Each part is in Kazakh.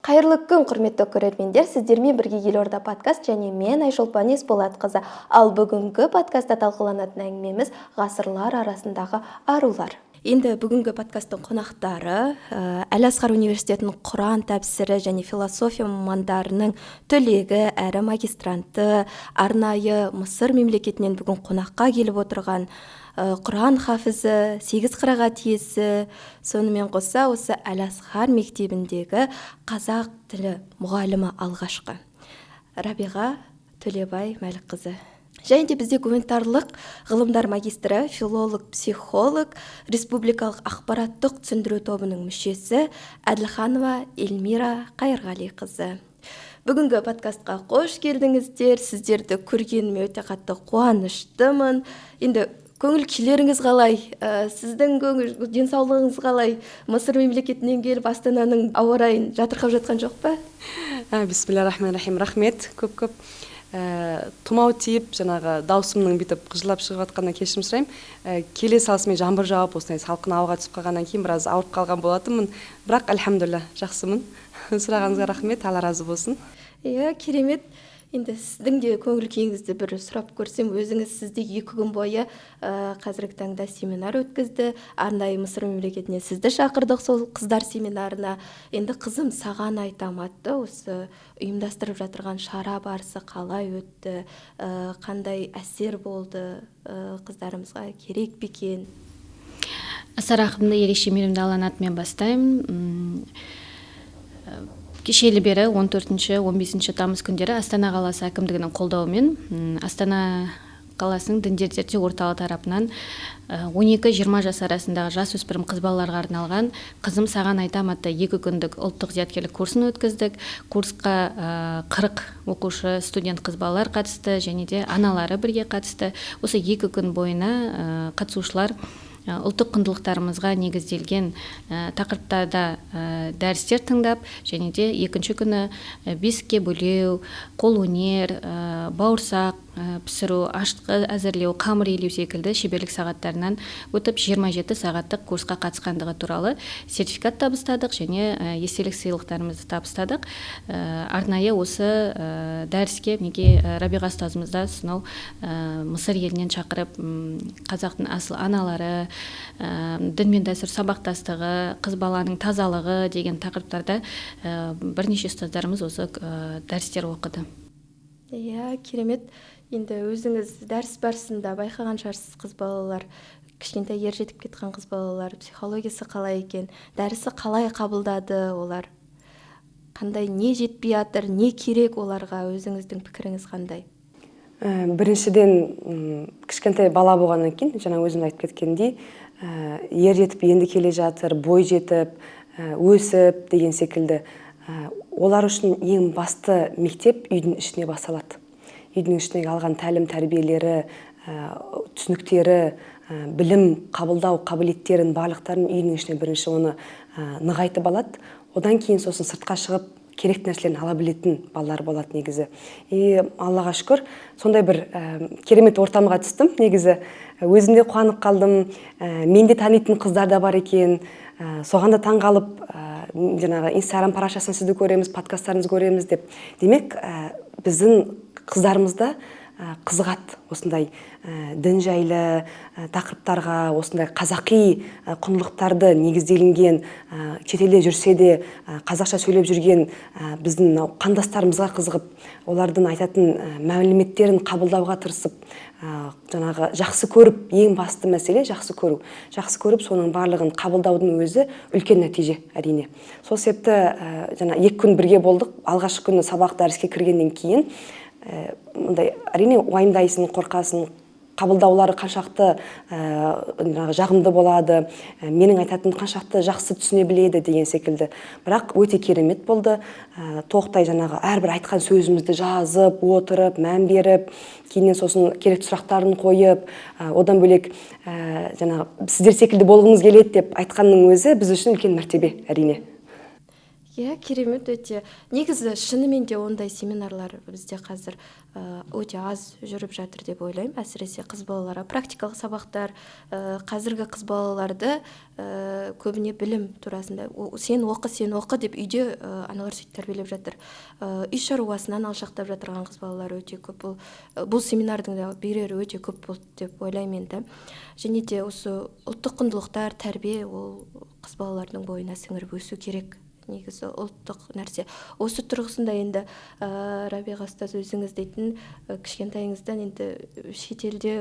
Қайырлы күн, құрметті көрермендер, сіздермен бірге Елорда подкаст және мен Айшолпан Есболатқызы. Ал бүгінгі подкастта талқыланатын әңгімеміз ғасырлар арасындағы арулар. Енді бүгінгі подкасттың қонақтары Әл-Асқар университетінің Құран тәпсірі және философия мамандарының түлегі әрі магистранты, арнайы Мысыр мемлекетінен бүгін қонаққа келіп отырған Құран хафизі, 8 қырағат иесі, сонымен қоса осы Әл-Асқар мектебіндегі қазақ тілі мұғалімі алғашқы Рабиға Төлебай Мәлікқызы. Және де бізде гуманитарлық ғылымдар магистрі, филолог, психолог, республикалық ақпараттық түсіндіру тобының мүшесі Әділханова Эльмира Қайырғалиқызы. Бүгінгі подкастқа қош келдіңіздер. Сіздерді көргеніме өте қатты қуаныштымын. Енді көңіл күйлеріңіз қалай? Сіздің денсаулығыңыз қалай? Мысыр мемлекетінен келіп Астананың ауа райын жатырқап жатқан жоқ па? Бисмиллахир-рахманир-рахим. Рахмет, көп-көп. Тұмау тиіп, жаңағы даусымның бүйтіп қыжылап шығып жатқаннан кешірім сұраймын. Келе салысымен жаңбыр жауып, осындай салқын ауаға түсіп қалғаннан кейін біраз ауырып қалған болатынмын. Бірақ альхамдулилля, жақсымын. Сұрағаныңызға рахмет, Алла разы болсын. Иә, керемет. Енді сіздің де көңіл күйіңізді бір сұрап көрсем, өзіңіз сізде 2 күн бойы қазіргі таңда семинар өткізді. Арнайы Мысыр мемлекетіне сізді шақырдық сол қыздар семинарына. Енді қызым саған айтам атты осы ұйымдастырып жатырған шара барысы қалай өтті, қандай әсер болды, қыздарымызға керек пе екен? Аса рахымды ерекше мейірімді Алланың атымен бастаймын. Кешелі бері 14-15 тамыз күндері Астана қаласы әкімдігінің қолдауымен Астана қаласының діндер зерттеу орталығы тарапынан 12-20 жас арасындағы жасөспірім қыз балаларға арналған «Қызым саған айтам» атты 2 күндік ұлттық зияткерлік курсын өткіздік. Курсқа 40 оқушы студент қыз балалар қатысты және де аналары бірге қатысты. Осы 2 күн бойына қатысушылар ұлттық құндылықтарымызға негізделген тақырыптарда дәрістер тыңдап, және де екінші күні бесікке бөлеу, қолөнер, бауырсақ пісіру, ашытқы әзірлеу, қамыр илеу секілді шеберлік сағаттарынан өтіп 27 сағаттық курсқа қатысқандығы туралы сертификат табыстадық және естелік сыйлықтарымызды табыстадық. Арнайы осы дәріске неге Рабиға ұстазымызды сонау Мысыр елінен шақырып, қазақтың асыл аналары, дін мен дәстүр сабақтастығы, қыз баланың тазалығы деген тақырыптарда бірнеше ұстаздарымыз осы дәрістер оқыды. Иә, керемет. Енді өзіңіз дәріс барысында байқаған шығарсыз, қыз балалар, кішкентай ер жетіп кеткен қыз балалар психологиясы қалай екен, дәрісі қалай қабылдады олар, қандай не жетпей жатыр, не керек оларға, өзіңіздің пікіріңіз қандай? Біріншіден кішкентай бала болғаннан кейін, жаңа өзім айтып кеткендей, ер жетіп енді келе жатыр, бой жетіп, өсіп деген секілді. Олар үшін ең басты мектеп үйдің ішіне басталады. Үйдің ішіне алған тәлім тәрбиелері, түсініктері, білім қабылдау қабілеттерін, барлықтарын үйдің ішіне бірінші оны нығайтып алады. Одан кейін сосын сыртқа шығып керек нәрселерін ала білетін балалар болады негізі. Аллаға шүкір, сондай бір керемет ортамға түстім негізі. Өзімде қуанып қалдым, менде танитын қыздар да бар екен. Соған да таң қалып, жаңағы Инстаграм парақшасын сізді көреміз, подкасттарыңызды көреміз деп. Демек, біздің қыздарымызда қызығады осындай дін жайлы тақырыптарға, осындай қазақи құндылықтарды негізделінген, шетелде жүрсе де қазақша сөйлеп жүрген біздің қандастарымызға қызығып, олардың айтатын мәліметтерін қабылдауға тырысып, жаңағы жақсы көріп, ең басты мәселе жақсы көру. Жақсы көріп, соның барлығын қабылдаудың өзі үлкен нәтиже, әрине. Сол себепті жаңа 2 күн бірге болдық. Алғашқы күні сабақ дәріске кіргеннен кейін әрине уайымдайсың, қорқасың, қабылдаулары қаншақты жағымды болады, менің айтатын қаншақты жақсы түсіне біледі деген секілді. Бірақ өте керемет болды. Тоқтай жаңағы әрбір айтқан сөзімізді жазып, отырып, мән беріп, кейіннен сосын керекті сұрақтарын қойып, одан бөлек жаңағы сіздер секілді болғымыз келеді деп айтқанның өзі біз үшін үлкен мәртебе, әрине. Иә, керемет өте. Негізі шынымен де ондай семинарлар бізде қазір өте аз жүріп жатыр деп ойлаймын. Әсіресе қыз балаларға практикалық сабақтар, қазіргі қыз балаларды көбіне білім турасында сен оқы деп үйде аналар сөйтіп тәрбиелеп жатыр. Үй шаруасынан алшақтап жатырған қыз балалар өте көп. Бұл семинардың да берері өте көп болды деп ойлаймын енді. Және де осы ұлттық құндылықтар, тәрбие ол қыз балалардың бойына сіңіріп өсу керек. Негізі ұлттық нәрсе. Осы тұрғысында енді Рабиға ұстаз өзіңіз дейтін кішкентайыңыздан енді шетелде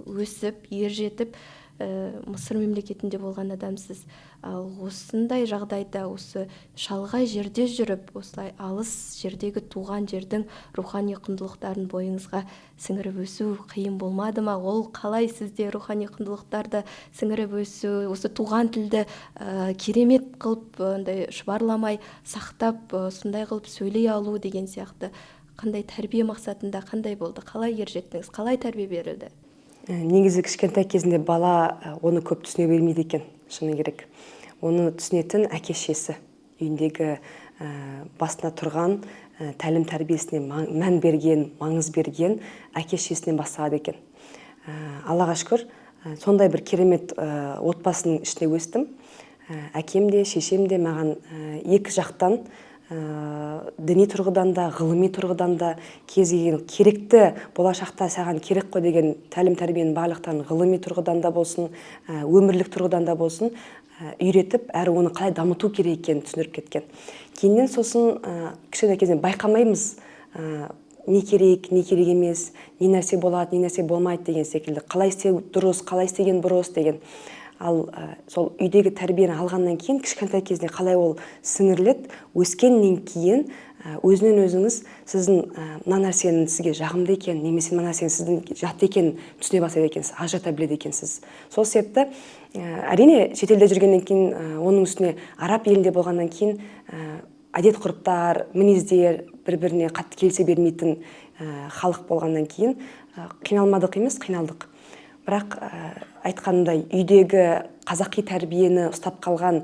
өсіп, ержетіп Мысыр мемлекетінде болған адамсыз. Ал осындай жағдайда осы шалғай жерде жүріп, осылай алыс жердегі туған жердің рухани құндылықтарын бойыңызға сіңіріп өсу қиын болмады ма? Ол қалай сізде рухани құндылықтарды сіңіріп өсу, осы туған тілді керемет қылып андай шұбарламай сақтап, сондай қылып сөйлей алу деген сияқты қандай тәрбие мақсатында қандай болды? Қалай ержеттіңіз? Қалай тәрбие берілді? Негізі кішкентай кезінде бала оны көп түсіне бермейді екен, шыны керек. Оны түсінетін әке-шешесі, үйіндегі басына тұрған, тәлім тәрбиесіне мән берген, маңыз берген әке-шешесінен басталады екен. Аллаға шүкір, сондай бір керемет отбасының ішінде өстім. Әкем де, шешем де маған екі жақтан діни тұрғыдан да, ғылыми тұрғыдан да кез келген керекті, болашақта саған керек қой деген тәлім тәрбиенің барлықтарын ғылыми тұрғыдан да болсын, өмірлік тұрғыдан да болсын, үйретіп, әрі оны қалай дамыту керек екенін түсіндіріп кеткен. Кейіннен сосын кішкентай кезден байқамаймыз, не керек емес, не нәрсе болады, не нәрсе болмайды деген секілді. Қалай істеу дұрыс, қалай істеген бұрыс деген. Ал сол үйдегі тәрбиені алғаннан кейін кішкентай кезінде қалай ол сіңіріледі, өскеннен кейін өзінен өзіңіз сіздің мына нәрсенің сізге жағымды екен, немесе мына нәрсенің сіздің жат екенін түсіне бастайды екенсіз, ажырата біледі екенсіз. Сол себепті әрине шетелде жүргеннен кейін, оның үстіне араб елінде болғаннан кейін әдет ғұрыптар, мінездер бір-біріне қатты келісе бермейтін халық болғаннан кейін қиналмадық емес, қиналдық. Бірақ айтқандай үйдегі қазақи тәрбиені ұстап қалған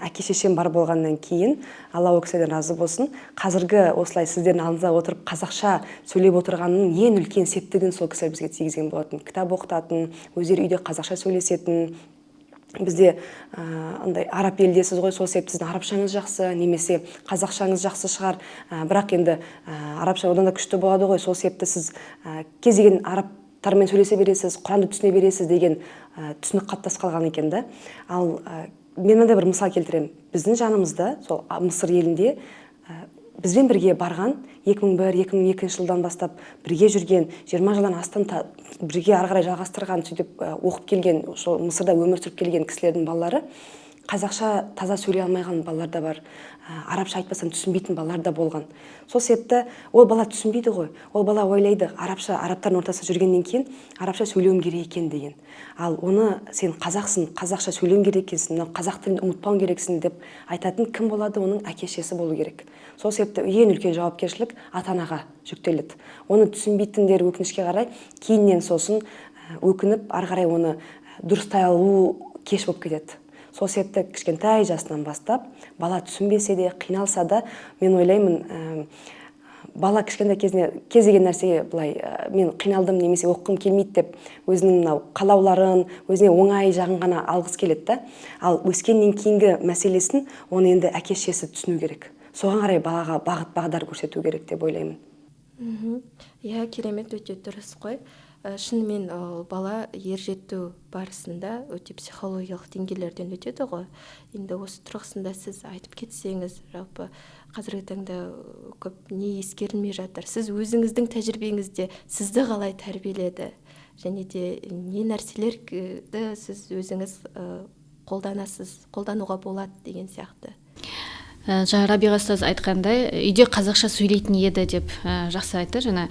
әке-шешем бар болғаннан кейін, Алла ол кісіден разы болсын, қазіргі осылай сіздердің алдыңызда отырып қазақша сөйлеп отырғанның ең үлкен септігін сол кісі бізге тигізген болатын. Кітап оқытатын, өздері үйде қазақша сөйлесетін. Бізде андай араб елдесіз ғой, сол себепті сіздің арабшаңыз жақсы, немесе қазақшаңыз жақсы шығар. Бірақ енді арабша одан да күшті болады ғой, сол себепті сіз кез келген арабтармен сөйлесе бересіз, Құранды түсіне бересіз деген түсінік қалыптасып қалған екен да. Ал мен мынандай бір мысал келтіремін. Біздің жанымызда, сол Мысыр елінде бізбен бірге барған 2001-2002 жылдан бастап бірге жүрген, 20 жылдан астам бірге ары қарай жалғастырған, сөйтіп оқып келген, Мысырда өмір сүріп келген кісілердің балалары қазақша таза сөйлей алмайған балалар да бар, арабша айтпасаң түсінбейтін балалар да болған. Сол себепті ол бала түсінбейді ғой. Ол бала ойлайды, арабтардың ортасында жүргеннен кейін арабша сөйлеуім керек екен деген. Ал оны сен қазақсың, қазақша сөйлеуің керек екенсің, қазақ тілін ұмытпауың керексің деп айтатын кім болады? Оның әке-шешесі болу керек. Сол себепті ең үлкен жауапкершілік ата-анаға жүктеледі. Оны түсінбейтіндер өкінішке қарай кейіннен сосын өкініп, ары қарай оны дұрыстай алу кеш болып кетеді. Сол себепті кішкентай жасынан бастап, бала түсінбесе де, қиналса да, мен ойлаймын, бала кішкентай кезінде кез келген нәрсеге былай мен қиналдым немесе оқығым келмейді деп өзінің мынау қалауларын, өзіне оңай жағын ғана алғысы келеді да. Ал өскеннен кейінгі мәселесін оны енді әке-шешесі түсіну керек. Соған қарай балаға бағыт-бағдар көрсету керек деп ойлаймын. Иә, керемет, өте дұрыс қой. Шынымен бала ержету барысында өте психологиялық деңгейлерден өтеді ғой. Енді осы тұрғысында сіз айтып кетсеңіз, жалпы қазіргі таңда көп не ескерілмей жатыр. Сіз өзіңіздің тәжірибеңізде сізді қалай тәрбиеледі? Және де не нәрселерді сіз өзіңіз қолдануға болады деген сияқты? Жаңа Рабиға ұстаз айтқандай, үйде қазақша сөйлейтін еді деп жақсы айтты. Жаңа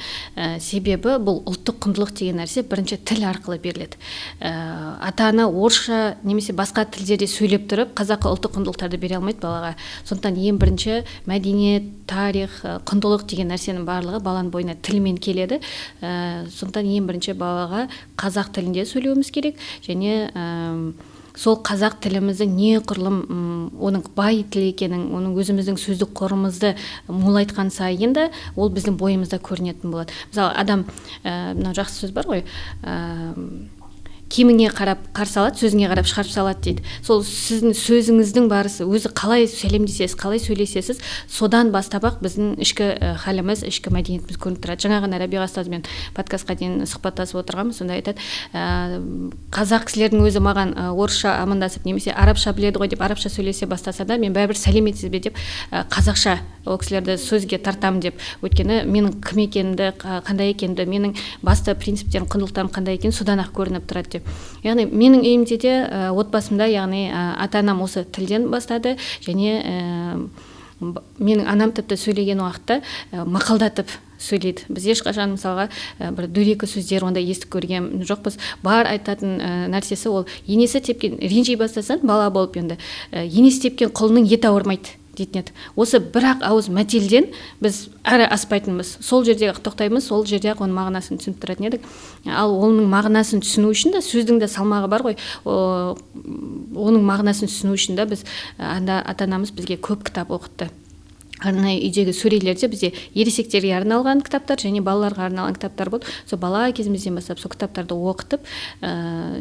себебі бұл ұлттық құндылық деген нәрсе бірінші тіл арқылы беріледі. Ата-ана орысша немесе басқа тілдерде сөйлеп тұрып, қазақы ұлттық құндылықтарды бере алмайды балаға. Сондықтан ең бірінші мәдениет, тарих, құндылық деген нәрсенің барлығы баланың бойына тілмен келеді. Сондықтан ең бірінші балаға қазақ тілінде сөйлеуіміз керек, және сол қазақ тіліміздің неғұрлым оның бай тіл екенін, оның өзіміздің сөздік қорымызды молайтқан сайын да ол біздің бойымызда көрінетін болады. Мысалы адам, мынау жақсы сөз бар ғой, киіміңе қарап қарсы алады, сөзіңе қарап шығарып салады дейді. Сол сіздің сөзіңіздің барысы, өзі қалай сәлемдесесіз, қалай сөйлесесіз, содан бастап-ақ біздің ішкі халіміз, ішкі мәдениетіміз көрініп тұрады. Жаңа ғана Рабиға ұстазбен подкастқа дейін сұхбаттасып отырғанбыз, сонда айтады, қазақ кісілердің өзі маған орысша амандасып немесе арабша біледі ғой деп арабша сөйлесе бастаса да, мен бәрібір сәлеметсіз бе деп қазақша ол кісілерді сөзге тартам деп. Өйткені менің кім екенімді, қандай екенімді, менің басты принциптерім, құндылықтарым қандай екені содан-ақ көрініп тұрады деп. Яғни менің үйімде де отбасымда, яғни ата-анам осы тілден бастады, және менің анам тіпті сөйлеген уақытта мақалдатып сөйлейді. Біз ешқашан мысалға бір дөрекі сөздер онда естіп көрген жоқпыз. Бар айтатын нәрсесі ол енесі тепкен, ренжи бастасан бала болып енді енесі тепкен құлынның еті ауырмайды дейтін еді. Осы бір-ақ ауыз мәтелден біз әрі аспайтынбыз. Сол жерде тоқтаймыз, сол жерде оның мағынасын түсініп тұратын едік. Ал оның мағынасын түсіну үшін де сөздің де салмағы бар ғой. Оның мағынасын түсіну үшін де біз ата-анамыз бізге көп кітап оқытты. Арнайы үйдегі сөрелерде бізде ересектерге арналған кітаптар және балаларға арналған кітаптар болды. Сол бала кезімізден бастап сол кітаптарды оқытып,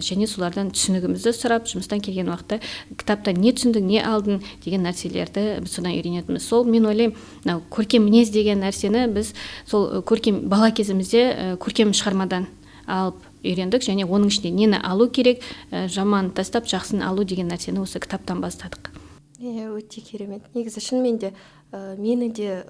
және солардан түсінігімізді сұрап, жұмыстан келген уақытта кітаптан не түсіндің, не алдың деген нәрселерді біз содан үйренетінбіз. Сол мен ойлаймын, мынау көркем мінез деген нәрсені біз сол көркем бала кезімізде көркем шығармадан алып үйрендік, және оның ішінде нені алу керек, жаман тастап жақсыны алу деген нәрсені осы кітаптан бастадық. Өте керемет. Негізі шынымен де мені де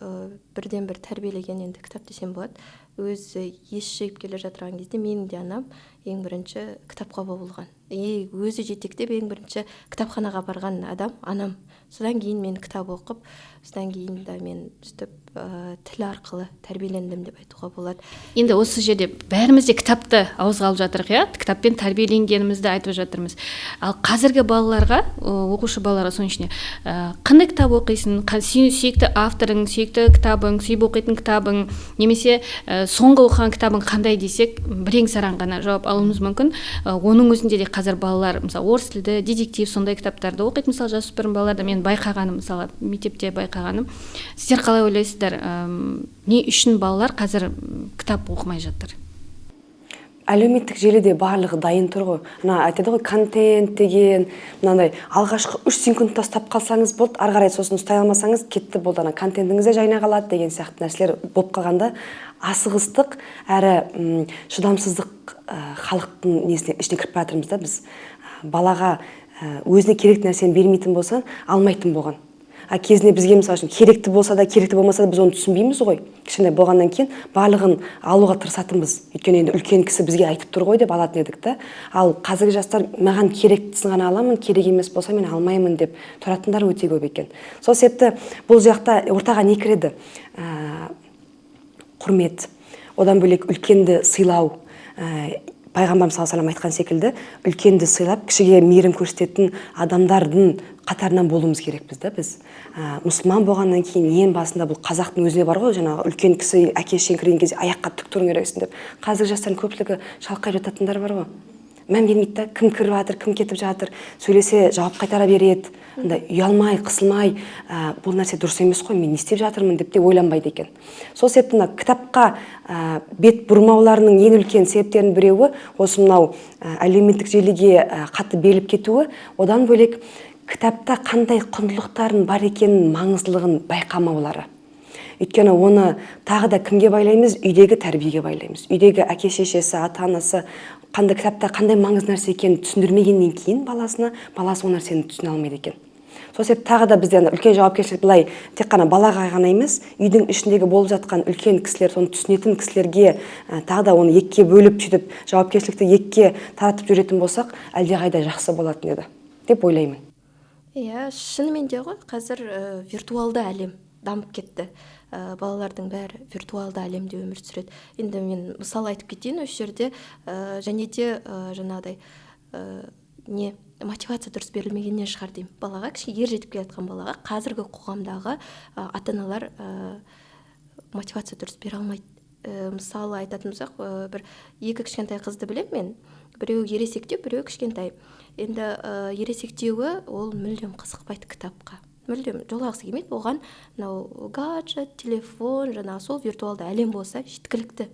бірден бір тәрбиелеген енді кітап десем болады. Өзі ес жиып келе жатырған кезде менің де анам ең бірінші кітапқа болған. Өзі жетектеп ең бірінші кітапханаға барған адам анам. Содан кейін мен кітап оқып, содан кейін да мен сөйтіп тіл арқылы тәрбиелендім деп айтуға болады. Енді осы жерде бәріміз де кітапты ауызға алып жатырық, иә, кітаппен тәрбиеленгенімізді айтып жатырмыз. Ал қазіргі балаларға, оқушы балаларға соның ішіне қандай кітап оқисың, сүйікті авторың, сүйікті кітабың, сүйіп оқитын кітабың, немесе соңғы оқыған кітабың қандай десек, бірең-сараң ғана жауап алуымыз мүмкін. Оның өзінде де қазір балалар, мысалы, орыс тілді, детектив, сондай кітаптарды оқиды. Мысалы, жасөспірім балаларда мен байқағаным, мысалы, мектепте байқағаным. Сіздер қалай ойлайсыздар, не үшін балалар қазір кітап оқымай жатыр? Әлеуметтік желіде барлығы дайын тұр ғой. Айтады ғой, контент деген, мынандай алғашқы 3 секунд тастап қалсаңыз болды, ары қарай сосын ұстай алмасаңыз кетті болды, контентіңіз де жайна қалады деген сияқты нәрселер болып қалғанда, асығыстық әрі шыдамсыздық халықтың несіне ішіне кіріп жатырмыз да біз. Балаға өзіне керекті нәрсені бермейтін болса, алмайтын болған. Кезінде бізге мысалы үшін керекті болса да, керекті болмаса да біз оны түсінбейміз ғой. Кішкентай болғаннан кейін барлығын алуға тырысатынбыз. Өйткені енді үлкен кісі бізге айтып тұр ғой деп алатын едік та. Ал қазіргі жастар маған керектісін ғана аламын, керек емес болса мен алмаймын деп тұратындар өте көп екен. Сол себепті бұл жақта ортаға не кіреді? Құрмет, одан бөлек үлкенді сыйлау. Пайғамбар саллаллаху айтқан секілді, үлкенді сыйлап, кішіге мейірім көрсететін адамдардың қатарынан болуымыз керекпіз да біз. Мұсылман болғаннан кейін ең басында бұл қазақтың өзіне бар ғой, жаңағы үлкен кісі әке-шешең кірген кезде аяққа тік тұруың керексің деп. Қазір жастардың көпшілігі шалқай жататындар бар ғой. Мән бермейді да, кім кіріп жатыр, кім кетіп жатыр, сөйлесе жауап қайтара береді. Ұялмай, қысылмай, бұл нәрсе дұрыс емес қой, мен не істеп жатырмын деп те ойланбайды екен. Сол себепті кітапқа бет бұрмауларының ең үлкен себептерінің біреуі осы мынау әлеуметтік желіге қатты беріліп кетуі, одан бөлек кітапта қандай құндылықтардың бар екенін маңыздылығын байқамаулары. Өйткені оны тағы да кімге байлаймыз? Үйдегі тәрбиеге байлаймыз. Үйдегі әке-шешесі, ата-анасы қандай кітапта қандай маңызды нәрсе екенін түсіндірмегеннен кейін баласы ол нәрсені түсіне алмайды екен. Сол себепті тағы да бізде үлкен жауапкершілік былай тек қана балаға ғана емес, үйдің ішіндегі болып жатқан үлкен кісілер, соны түсінетін кісілерге тағы да оны екіге бөліп сөйтіп жауапкершілікті екіге таратып жүретін болсақ, әлдеқайда жақсы болатын еді деп ойлаймын. Иә, шынымен де ғой, қазір виртуалды әлем дамып кетті. Балалардың бәрі виртуалды әлемде өмір сүреді. Енді мен мысал айтып кетейін осы жерде, және де жаңағыдай мотивация дұрыс берілмегеннен шығар деймін. Балаға, ер жетіп келе жатқан балаға қазіргі қоғамдағы ата-аналар мотивация дұрыс бере алмайды. Мысалы айтатын болсақ, бір екі кішкентай қызды білемін мен. Біреу ересекте, біреу кішкентай. енді ересектеуі ол мүлдем қызықпайды кітапқа, мүлдем жолағысы келмейді, оған мынау гаджет, телефон, жаңағы сол виртуалды әлем болса жеткілікті.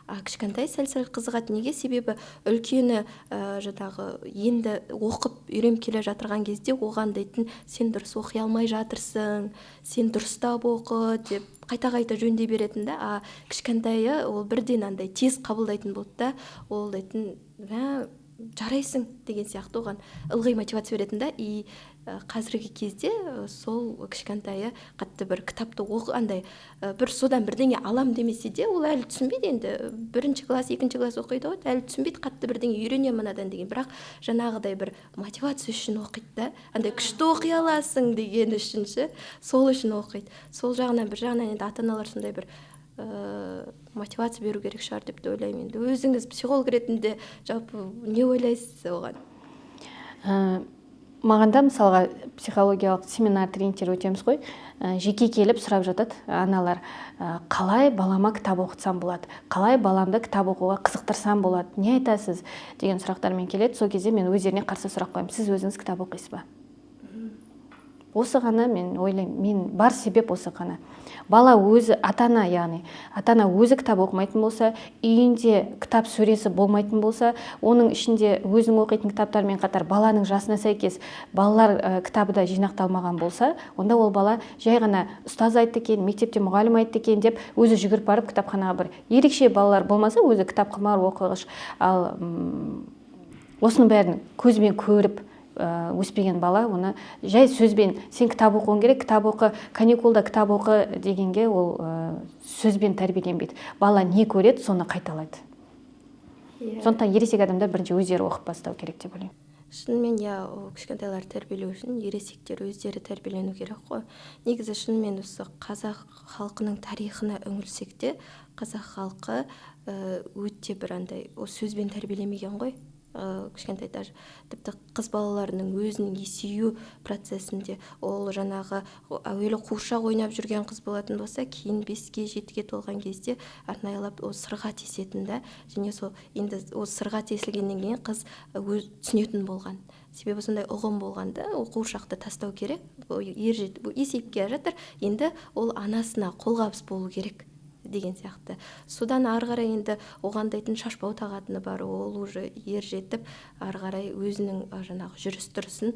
Кішкентай сәл-сәл қызығады. Неге? Себебі үлкені жаңағы енді оқып үйреніп келе жатырған кезде оған дейтін, сен дұрыс оқи алмай жатырсың, сен дұрыстап оқы деп қайта-қайта жөндей беретін да. Кішкентайы ол бірден андай тез қабылдайтын болды да, ол дейтін, жарайсың деген сияқты оған ылғи мотивация беретін да. И қазіргі кезде сол кішкентайы қатты бір кітапты оқығандай бір содан бірдеңе алам демесе де, ол әлі түсінбейді. Енді 1-ші класс, 2-ші класс оқиды ғой, әлі түсінбейді, қатты бірдеңе үйрене мынадан деген. Бірақ жаңағыдай бір мотивация үшін оқиды да, андай күшті оқи аласың деген үшін ше, сол үшін оқиды. Сол жағынан бір жағынан енді ата-аналар сондай бір мотивация беру керек шығар деп ойлаймын. Енді өзіңіз психолог ретінде жалпы не ойлайсыз оған? Маған да мысалға психологиялық семинар тренингтер өтеміз ғой, жеке келіп сұрап жатады аналар, қалай балама кітап оқытсам болады, қалай баламды кітап оқуға қызықтырсам болады, не айтасыз деген сұрақтармен келеді. Сол кезде мен өздеріне қарсы сұрақ қоямын: сіз өзіңіз кітап оқисыз ба? Осы ғана мен ойлаймын, мен бар себеп осы ғана. Бала өзі, ата-ана, яғни ата-ана өзі кітап оқымайтын болса, үйінде кітап сөресі болмайтын болса, оның ішінде өзің оқитын кітаптармен қатар баланың жасына сәйкес балалар кітабы да жинақталмаған болса, онда ол бала жай ғана ұстаз айтты екен, мектепте мұғалім айтты екен деп өзі жүгіріп барып кітапханаға бір ерекше балалар болмаса, өзі кітап құмар оқығыш, ал осының бәрін көзбен көріп өспеген бала оны жай сөзбен сен кітап оқуың керек, кітап оқы, каникулда кітап оқы дегенге ол сөзбен тәрбиеленбейді. Бала не көреді, соны қайталайды. Сондықтан ересек адамдар бірінші өздері оқып бастау керек деп ойлаймын. Шынымен кішкентайлар тәрбиелеу үшін ересектер өздері тәрбиелену керек қой. Негізі шынымен осы қазақ халқының тарихына үңілсек те, қазақ халқы өте бір андай сөзбен тәрбиелемеген ғой. Кішкентай даже тіпті қыз балаларының өзінің есею процесінде ол жаңағы әуелі қуыршақ ойнап жүрген қыз болатын болса, кейін 5-ге 7-ге толған кезде арнайылап ол сырға тесетін да, және сол енді ол сырға тесілгеннен кейін қыз түсінетін болған. Себебі сондай ұғым болғанда, ол қуыршақты тастау керек, есейіп келе жатыр, енді ол анасына қолғабыс болу керек деген сияқты. Содан ары қарай енді оған дейтін шашбау тағатыны бар, ол уже ер жетіп ары қарай өзінің жаңағы жүріс-тұрысын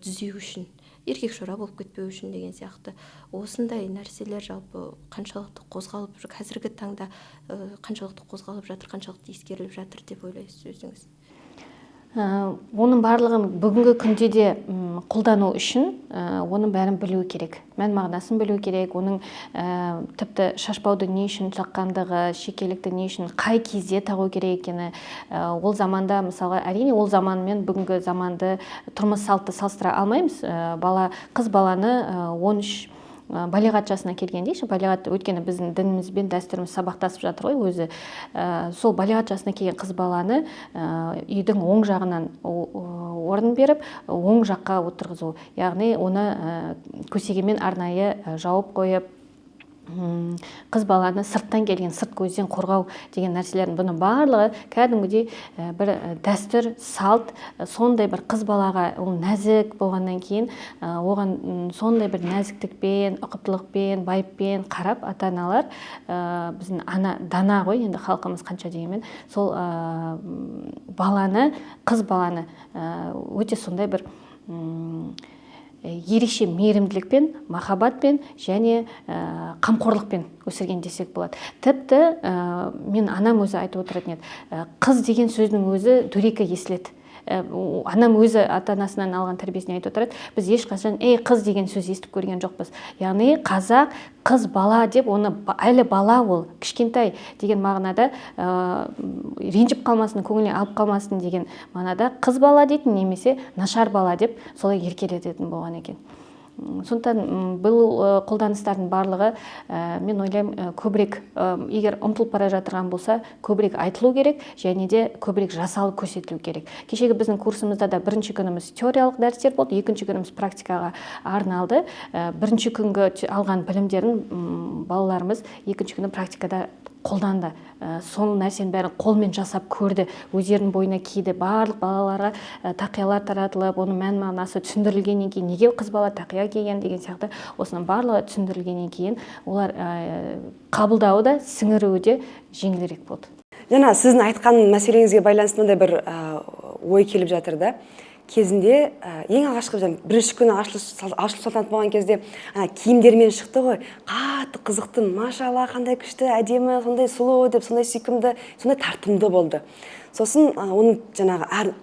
түзеу үшін, еркек шора болып кетпеу үшін деген сияқты. Осындай нәрселер жалпы қаншалықты қозғалып, қазіргі таңда қаншалықты қозғалып жатыр, қаншалықты ескеріліп жатыр деп ойлайсыз өзіңіз? Оның барлығын бүгінгі күнде де қолдану үшін оның бәрін білу керек, мән мағынасын білу керек, оның тіпті шашбауды не үшін таққандығы, шекелікті не үшін, қай кезде тағу керек екені, ол заманда мысалға, әрине ол заман мен бүгінгі заманды тұрмыс салтты салыстыра алмаймыз. Қыз баланы 13 балиғат жасына келгенде, балиғат өйткені біздің дініміз бен дәстүріміз сабақтасып жатыр ғой өзі. Сол балиғат жасына келген қыз баланы үйдің оң жағынан орын беріп, оң жаққа отырғызу. Яғни оны көсегемен арнайы жауып қойып, қыз баланы сырттан келген сырт көзден қорғау деген нәрселердің бұны барлығы кәдімгідей бір дәстүр, салт, сондай бір қыз балаға ол нәзік болғаннан кейін оған сондай бір нәзіктікпен, ұқыптылықпен, байыппен қарап ата-аналар, біздің дана ғой енді халқымыз қанша дегенмен, сол баланы, қыз баланы өте сондай бір ерекше мейірімділікпен, махаббатпен және қамқорлықпен өсірген десек болады. Тіпті мен анам өзі айтып отыратын еді, қыз деген сөздің өзі дөрекі естіледі. Анам өзі ата-анасынан алған тәрбиесіне айтып отырады, біз ешқашан қыз деген сөз естіп көрген жоқпыз. Яғни қазақ қыз бала деп, оны әлі бала, ол кішкентай деген мағынада ренжіп қалмасын, көңіліне алып қалмасын деген мағынада қыз бала дейтін, немесе нашар бала деп солай еркелететін болған екен. Сондықтан бұл қолданыстардың барлығы мен ойлаймын көбірек, егер ұмтылып бара жатырған болса, көбірек айтылу керек, және де көбірек жасалып көрсетілу керек. Кешегі біздің курсымызда да бірінші күніміз теориялық дәрістер болды, екінші күніміз практикаға арналды. Бірінші күнгі алған білімдерін балаларымыз екінші күні практикада қолданды. Сол нәрсенің бәрін қолмен жасап көрді, өздерінің бойына киді. Барлық балаларға тақиялар таратылып, оның мән мағынасы түсіндірілгеннен кейін, неге қыз бала тақия киген деген сияқты осының барлығы түсіндірілгеннен кейін олар қабылдауы да сіңіруі де жеңілірек болды. Жаңа сіздің айтқан мәселеңізге байланысты мындай бір ой келіп жатыр да. Кезінде ең алғашқы бірінші күні ашылу салтанаты болған кезде киімдермен шықты ғой. Қатты қызықтым, машалла, қандай күшті, әдемі, сондай сұлу деп, сондай сүйкімді, сондай тартымды болды. Сосын оның жаңағы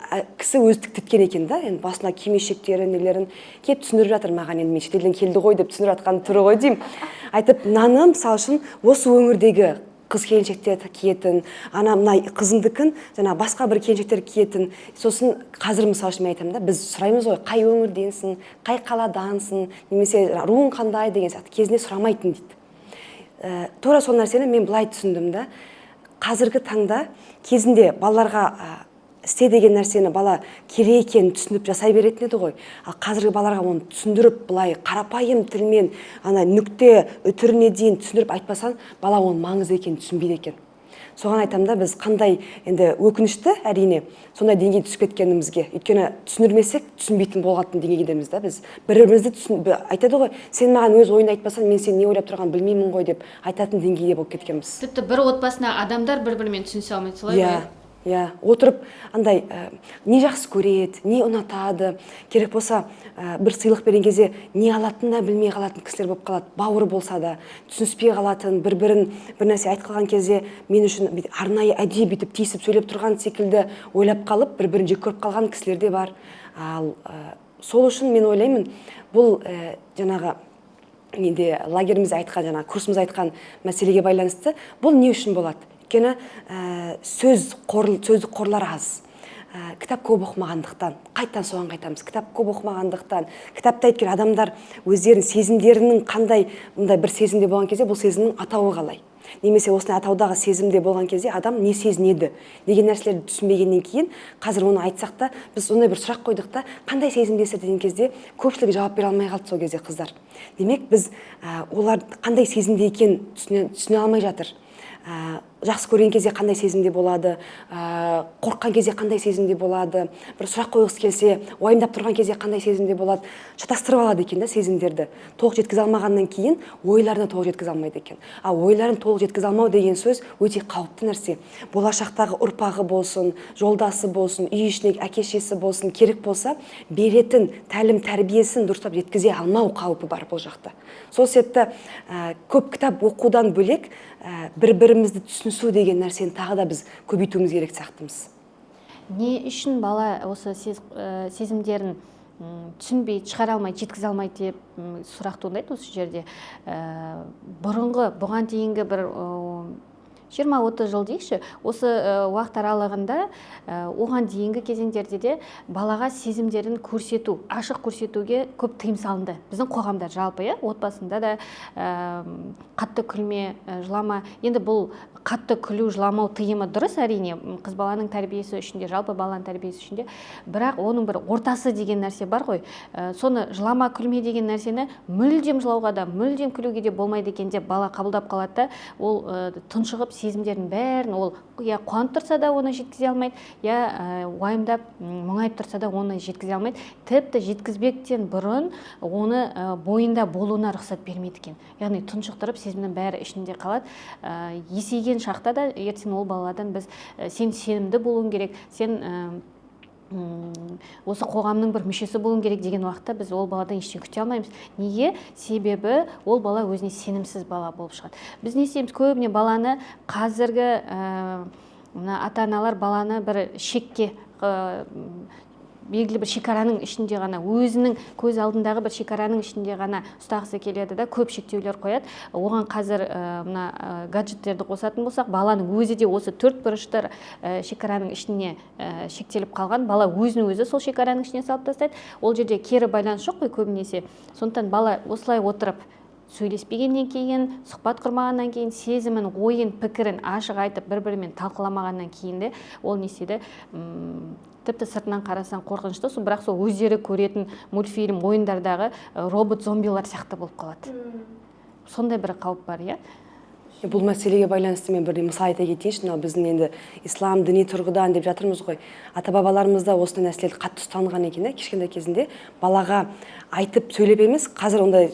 кісі өзі тіктеткен екен да, енді басына кимешектері, нелерін кеп түсіндіріп жатыр маған, енді мен шетелден келді ғой деп түсіндіріп жатқан түрі ғой деймін. Айтып, мынаны мысалы үшін осы өңірдегі қыз келіншектер киетін, мына қызымдыкін жаңа басқа бір келіншектер киетін. Сосын қазір мысалы үшін мен айтамын да, біз сұраймыз ғой, қай өңірденсің, қай қаладансың, немесе руың қандай деген сияқты кезінде сұрамайтын дейді. Тура сол нәрсені мен былай түсіндім да. Қазіргі таңда кезінде балаларға істе деген нәрсені бала керек екенін түсініп жасай беретін еді ғой. Ал қазіргі балаларға оны түсіндіріп, былай қарапайым тілмен, нүкте үтіріне дейін түсіндіріп айтпасан, бала оның маңызды екенін түсінбейді екен. Соған айтамын да, біз қандай енді өкінішті әрине сондай деңгейге түсіп кеткенімізге. Өйткені түсіндірмесек түсінбейтін болатын деңгейдеміз да біз. Бір-бірімізді айтады ғой, сен маған өз ойыңды айтпасаң, мен сен не ойлап тұрғанын білмеймін ғой деп айтатын деңгейде болып кеткенбіз. Тіпті бір отбасына адамдар бір-бірімен түсінісе алмайды, солай ғой? Иә, отырып андай не жақсы көреді, не ұнатады, керек болса бір сыйлық берген кезде не алатынын да білмей қалатын кісілер болып қалады. Бауыр болса да түсініспей қалатын, бір-бірін бір нәрсе айтып қалған кезде мен үшін арнайы әдейі бүйтіп тиісіп сөйлеп тұрған секілді ойлап қалып, бір-бірін жек көріп қалған кісілер де бар. Ал сол үшін мен ойлаймын, бұл жаңағы менде лагерімізде айтқан, жаңағы курсымызда айтқан мәселеге байланысты, бұл не үшін болады? Өйткені сөздік қорлар аз. Кітап көп оқымағандықтан, қайттан соған қайтамыз. Кітап көп оқымағандықтан, кітапта айтқан адамдар өздерінің сезімдерінің қандай мұндай бір сезімде болған кезде, бұл сезімнің атауы қалай. Немесе осындай атаудағы сезімде болған кезде адам не сезінеді деген нәрселерді түсінбегеннен кейін, қазір оны айтсақ та, біз ондай бір сұрақ қойдық та, қандай сезімдесіз деген кезде көпшілігі жауап бере алмай қалды сол кезде қыздар. Демек біз олар қандай сезімде екенін түсіне алмай жатыр. Жақсы көрген кезде қандай сезімде болады, қорыққан кезде қандай сезімде болады, бір сұрақ қойғысы келсе, уайымдап тұрған кезде қандай сезімде болады, шатастырып алады екен да сезімдерді. Толық жеткізе алмағаннан кейін ойларына толық жеткізе алмайды екен. Ал ойларын толық жеткізе алмау деген сөз өте қауіпті нәрсе. Болашақтағы ұрпағы болсын, жолдасы болсын, үй ішіндегі әке-шешесі болсын, керек болса, беретін тәлім тәрбиесін дұрыстап жеткізе алмау қаупі бар бұл жақта. Сол себепті көп кітап оқудан бөлек бір-бірімізді түсінісу деген нәрсені тағы да біз көбейтуіміз керек сияқтымыз. Не үшін бала осы сезімдерін түсінбей, шығара алмай, жеткізе алмайды деп сұрақ туындайды осы жерде. Бұған дейінгі бір 20-30 жыл дейікші, осы уақыт аралығында оған дейінгі кезеңдерде де балаға сезімдерін көрсету, ашық көрсетуге көп тыйым салынды. Біздің қоғамда жалпы, отбасында да қатты күлме, жылама. Енді бұл қатты күлу, жыламау тыйымы дұрыс әрине, қыз баланың тәрбиесі үшінде, жалпы баланың тәрбиесі үшінде, бірақ оның бір ортасы деген нәрсе бар ғой. Соны жылама, күлме деген нәрсені мүлдем жылауға да, мүлдем күлуге де болмайды екен деп бала қабылдап қалады да, ол тұншығып сезімдерін бәрін ол я қуанып тұрса да оны жеткізе алмайды, я уайымдап мұңайып тұрса да оны жеткізе алмайды. Тіпті жеткізбектен бұрын оны бойында болуына рұқсат бермейді екен. Яғни тұншықтырып сезімнің бәрі ішінде қалады. Есейген шақта да ертең ол баладан біз сен сенімді болуың керек, сен осы қоғамның бір мүшесі болуың керек деген уақытта біз ол баладан ештеңе күте алмаймыз. Неге? Себебі ол бала өзіне сенімсіз бала болып шығады. Біз не істейміз? Көбіне баланы қазіргі ата-аналар баланы бір шекке белгілі бір шекараның ішінде ғана, өзінің көз алдындағы бір шекараның ішінде ғана ұстағысы келеді да, көп шектеулер қояды. Оған қазір гаджеттерді қосатын болсақ, баланың өзі де осы төрт бұрышты шекараның ішіне шектеліп қалған, бала өзін өзі сол шекараның ішіне салып тастайды. Ол жерде кері байланыс жоқ қой көбінесе. Сондықтан бала осылай отырып сөйлеспегеннен кейін, сұхбат құрмағаннан кейін, сезімін, ойын, пікірін ашық айтып, бір-бірімен талқыламағаннан кейін де ол не істейді? Тіпті сыртынан қарасаң қорқынышты, бірақ сол өздері көретін мультфильм, ойындардағы робот-зомбилар сияқты болып қалады. Сондай бір қауіп бар, иә? Бұл мәселеге байланысты мен бір мысал айта кетейінші. Мынау біздің енді ислам діни тұрғыдан деп жатырмыз ғой. Ата-бабаларымыз да осындай нәрселерді қатты ұстанған екен, кішкентай кезінде балаға айтып сөйлеп емес. Қазір ондай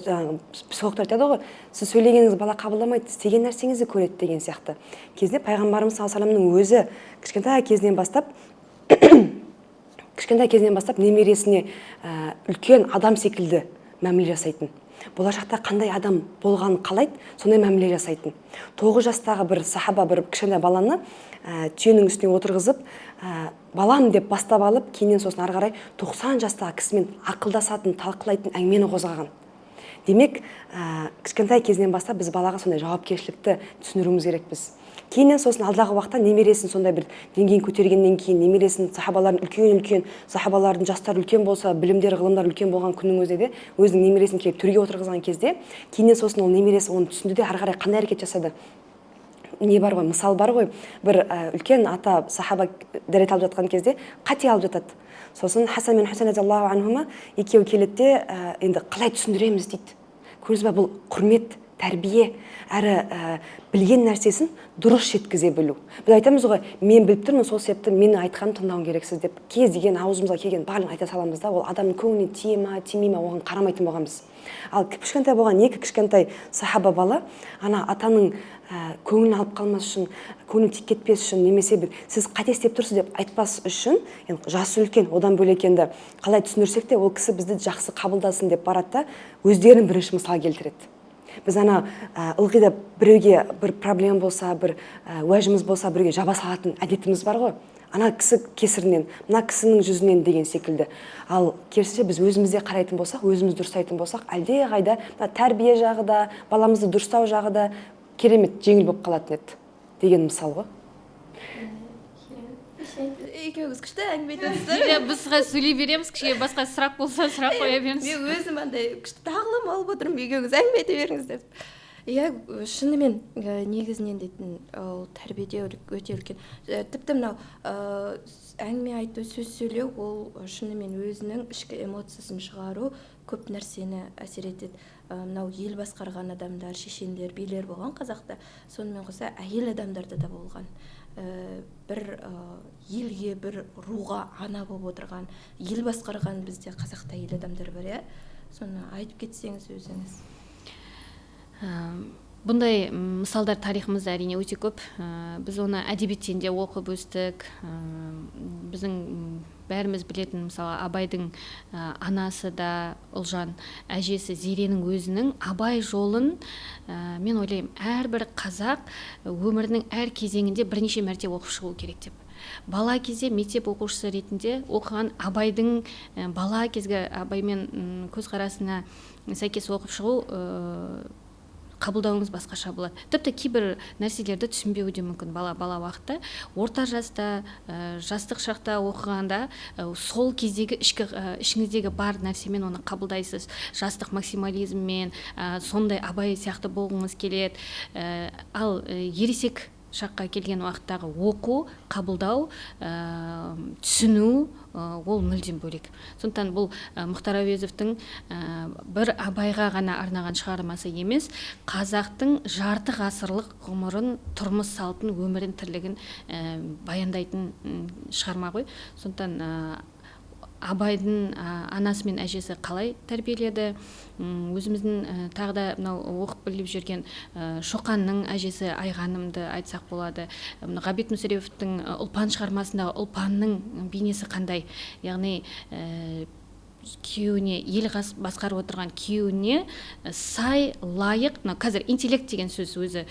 психологтар айтады ғой, сіз сөйлегеніңізді бала қабылдамайды, істеген нәрсеңізді көреді деген сияқты. Кезінде пайғамбарымыз саллаллаху алейхи вассаламның өзі кішкентай кезінен бастап немересіне үлкен адам секілді мәміле жасайтын. Болашақта қандай адам болғанын қалайды, сондай мәміле жасайтын. 9 жастағы бір сахаба бір кішкентай баланы түйенің үстіне отырғызып, балам деп бастап алып, кейіннен сосын ары қарай 90 жастағы кісімен ақылдасатын, талқылайтын әңгімені қозғаған. Демек, кішкентай кезінен бастап біз балаға сондай жауапкершілікті түсіндіруіміз керекпіз. Кейіннен сосын алдағы уақытта немересін сондай бір деңгейін көтергеннен кейін, немересін сахабалардың үлкен сахабалардың жастары үлкен болса, білімдері, ғылымдары үлкен болған күннің өзінде де өзінің немересін келіп төрге отырғызған кезде, кейіннен сосын ол немересі оны түсінді де ары қарай қандай әрекет жасады. Не бар ғой, мысал бар ғой, бір үлкен ата сахаба дәрет алып жатқан кезде қате алып жатады. Сосын Хасан мен Хусейн радиаллаху анхума екеуі келеді де, енді қалай түсіндіреміз дейді. Көрдіңіз бе, бұл құрмет, тәрбие, әрі білген нәрсесін дұрыс жеткізе білу. Біз айтамыз ғой, мен біліп тұрмын, сол себепті менің айтқанын тыңдауың керексіз деп. Кез деген аузымызға келген барлығын айта саламыз да, ол адамның көңіліне тие ма, тимей ма, оған қарамайтын болғанбыз. Ал кішкентай болған екі кішкентай сахаба бала, ана атаның көңілін алып қалмас үшін, көңілін тиіп кетпес үшін, немесе бір сіз қате істеп тұрсыз деп айтпас үшін, жасы үлкен, одан бөлек енді қалай түсіндірсек те, ол кісі бізді жақсы қабылдасын деп барады да, өздерін бірінші мысал келтіреді. Біз ана ылғи да біреуге бір проблема болса, бір уәжіміз болса, біреуге жаба салатын әдетіміз бар ғой. Ана кісі кесірінен, мына кісінің жүзінен деген секілді. Ал керісінше біз өзімізде қарайтын болсақ, өзіміз дұрыстайтын болсақ, әлде қайда тәрбие жағы да, баламызды дұрыстау жағы да керемет жеңіл болып қалатын еді деген мысал ғой. Екеуіңіз күшті әңгіме айтасыздар. Біз сөйлей береміз, кішкене басқа сұрақ болса сұрақ қоя беріңіз. Мен өзім андай күшті тағылым алып отырмын, екеуіңіз әңгіме айта беріңіз деп. Иә, шынымен негізінен дейтін ол тәрбиеде өте үлкен. Тіпті мынау әңгіме айту, сөз сөйлеу, ол шынымен өзінің ішкі эмоциясын шығару көп нәрсені әсер етеді. Мынау ел басқарған адамдар, шешендер, билер болған қазақта, сонымен қоса әйел адамдарда да болған. Бір елге, бір руға ана болып отырған, ел басқарған бізде қазақта әйел адамдар бар, соны айтып кетсеңіз өзіңіз. Бұндай мысалдар тарихымызда әрине өте көп. Біз оны әдебиеттен де оқып өстік. Біздің бәріміз білетін, мысалы, Абайдың анасы да Ұлжан, әжесі Зеренің өзінің Абай жолын, мен ойлаймын, әрбір қазақ өмірінің әр кезеңінде бірнеше мәрте оқып шығу керек деп. Бала кезде мектеп оқушысы ретінде оқыған Абайдың бала кезгі Абаймен көзқарасына сәйкес оқып шығу қабылдауыңыз басқаша болады. Тіпті кейбір нәрселерді түсінбеуі де мүмкін бала уақытта. Орта жаста, жастық шақта оқығанда сол кездегі ішіңіздегі бар нәрсемен оны қабылдайсыз. Жастық максимализммен, сондай Абай сияқты болғыңыз келеді. Ал ересек шаққа келген уақыттағы оқу, қабылдау, түсіну, ол мүлдем бөлек. Сондықтан бұл Мұхтар Әуезовтің бір Абайға ғана арнаған шығармасы емес, қазақтың жарты ғасырлық ғұмырын, тұрмыс салтын, өмірін, тірлігін баяндайтын шығарма ғой. Сондықтан Абайдың анасы мен әжесі қалай тәрбиеледі, өзіміздің тағы да оқып біліп жүрген Шоқанның әжесі Айғанымды айтсақ болады. Ғабит Мүсіреповтің Ұлпан шығармасындағы Ұлпанның бейнесі қандай, яғни күйеуіне, ел басқарып отырған күйеуіне сай, лайық, қазір интеллект деген сөз өзі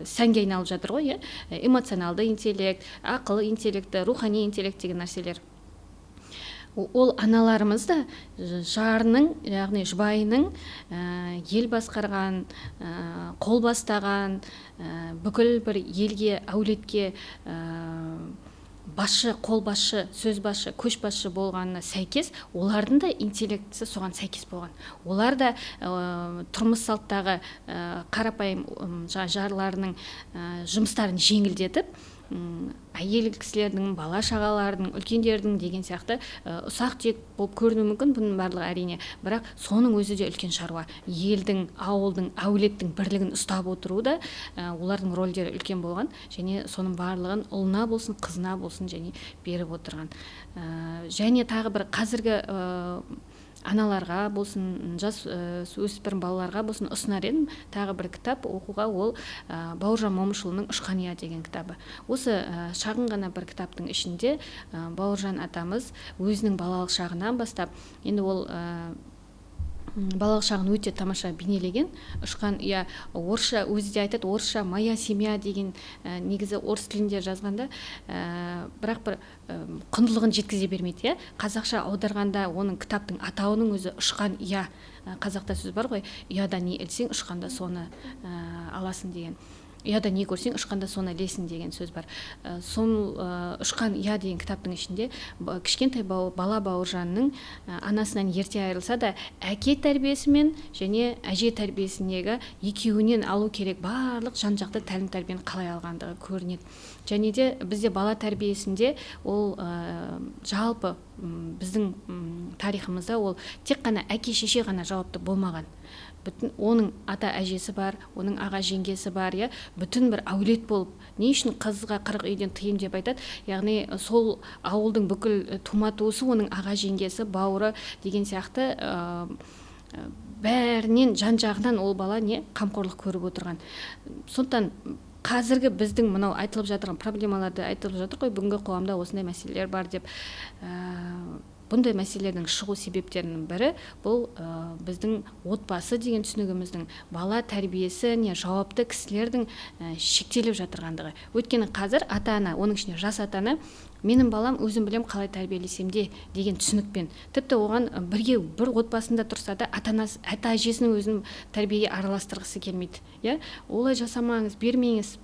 сәнге айналып жатыр ғой, эмоционалды интеллект, ақыл интеллекті, рухани интеллект деген нәрселер. Ол аналарымыз да жарының, яғни жұбайының ел басқарған, қол бастаған, бүкіл бір елге, әулетке басшы, қол басшы, сөз басшы, көш басшы болғанына сәйкес, олардың да интеллектісі соған сәйкес болған. Олар да тұрмыс салттағы қарапайым жарларының жұмыстарын жеңілдетіп, әйел кісілердің, бала шағалардың, үлкендердің деген сияқты ұсақ тек болып көрінуі мүмкін, бұның барлығы әрине, бірақ соның өзі де үлкен шаруа. Елдің, ауылдың, әулеттің бірлігін ұстап отыру да олардың рөлдері үлкен болған, және соның барлығын ұлына болсын, қызына болсын және беріп отырған. Және тағы бір қазіргі аналарға болсын, жас өспірім балаларға болсын ұсынар едім тағы бір кітап оқуға, ол Бауыржан Момышұлының «Ұшқан ұя» деген кітабы. Осы шағын ғана бір кітаптың ішінде Бауыржан атамыз өзінің балалық шағынан бастап, енді ол балалық шағын өте тамаша бейнелеген. «Ұшқан ұя» орысша, өзі де айтады, орысша «Моя семья» деген негізі орыс тілінде жазғанда, бірақ бір құндылығын жеткізе бермейді. Қазақша аударғанда оның кітаптың атауының өзі «Ұшқан ұя». Қазақта сөз бар ғой, ұяда не ілсең, ұшқанда соны аласың деген. Ұяда не көрсең, ұшқанда соны ілесің деген сөз бар. Сол «Ұшқан ұя» деген кітаптың ішінде кішкентай бала Бауыржанның анасынан ерте айырылса да, әке тәрбиесімен және әже тәрбиесіндегі екеуінен алу керек барлық жан-жақты тәлім тәрбиені қалай алғандығы көрінеді. Және де бізде бала тәрбиесінде ол жалпы біздің тарихымызда ол тек қана әке шеше ғана жауапты болмаған. Оның ата әжесі бар, оның аға жеңгесі бар, бүтін бір әулет болып, не үшін қызға 40 үйден тыйым деп айтады. Яғни сол ауылдың бүкіл тума-туысы оның аға жеңгесі, бауыры деген сияқты бәрінен жан-жағынан ол бала қамқорлық көріп отырған. Сондықтан қазіргі біздің мынау айтылып жатырған проблемаларды айтылып жатыр ғой, бүгінгі қоғамда осындай мәселелер бар деп. Бұндай мәселелердің шығу себептерінің бірі бұл біздің отбасы деген түсінігіміздің, бала тәрбиесі жауапты кісілердің шектеліп жатырғандығы. Өйткені қазір ата-ана, оның ішінде жас ата-ана, менің балам өзім білем қалай тәрбиелесем де деген түсінікпен. Тіпті оған бірге бір отбасында тұрса да ата-әжесінің өзін тәрбиеге араластырғысы келмейді. Олай жасамаңыз, бермеңіз,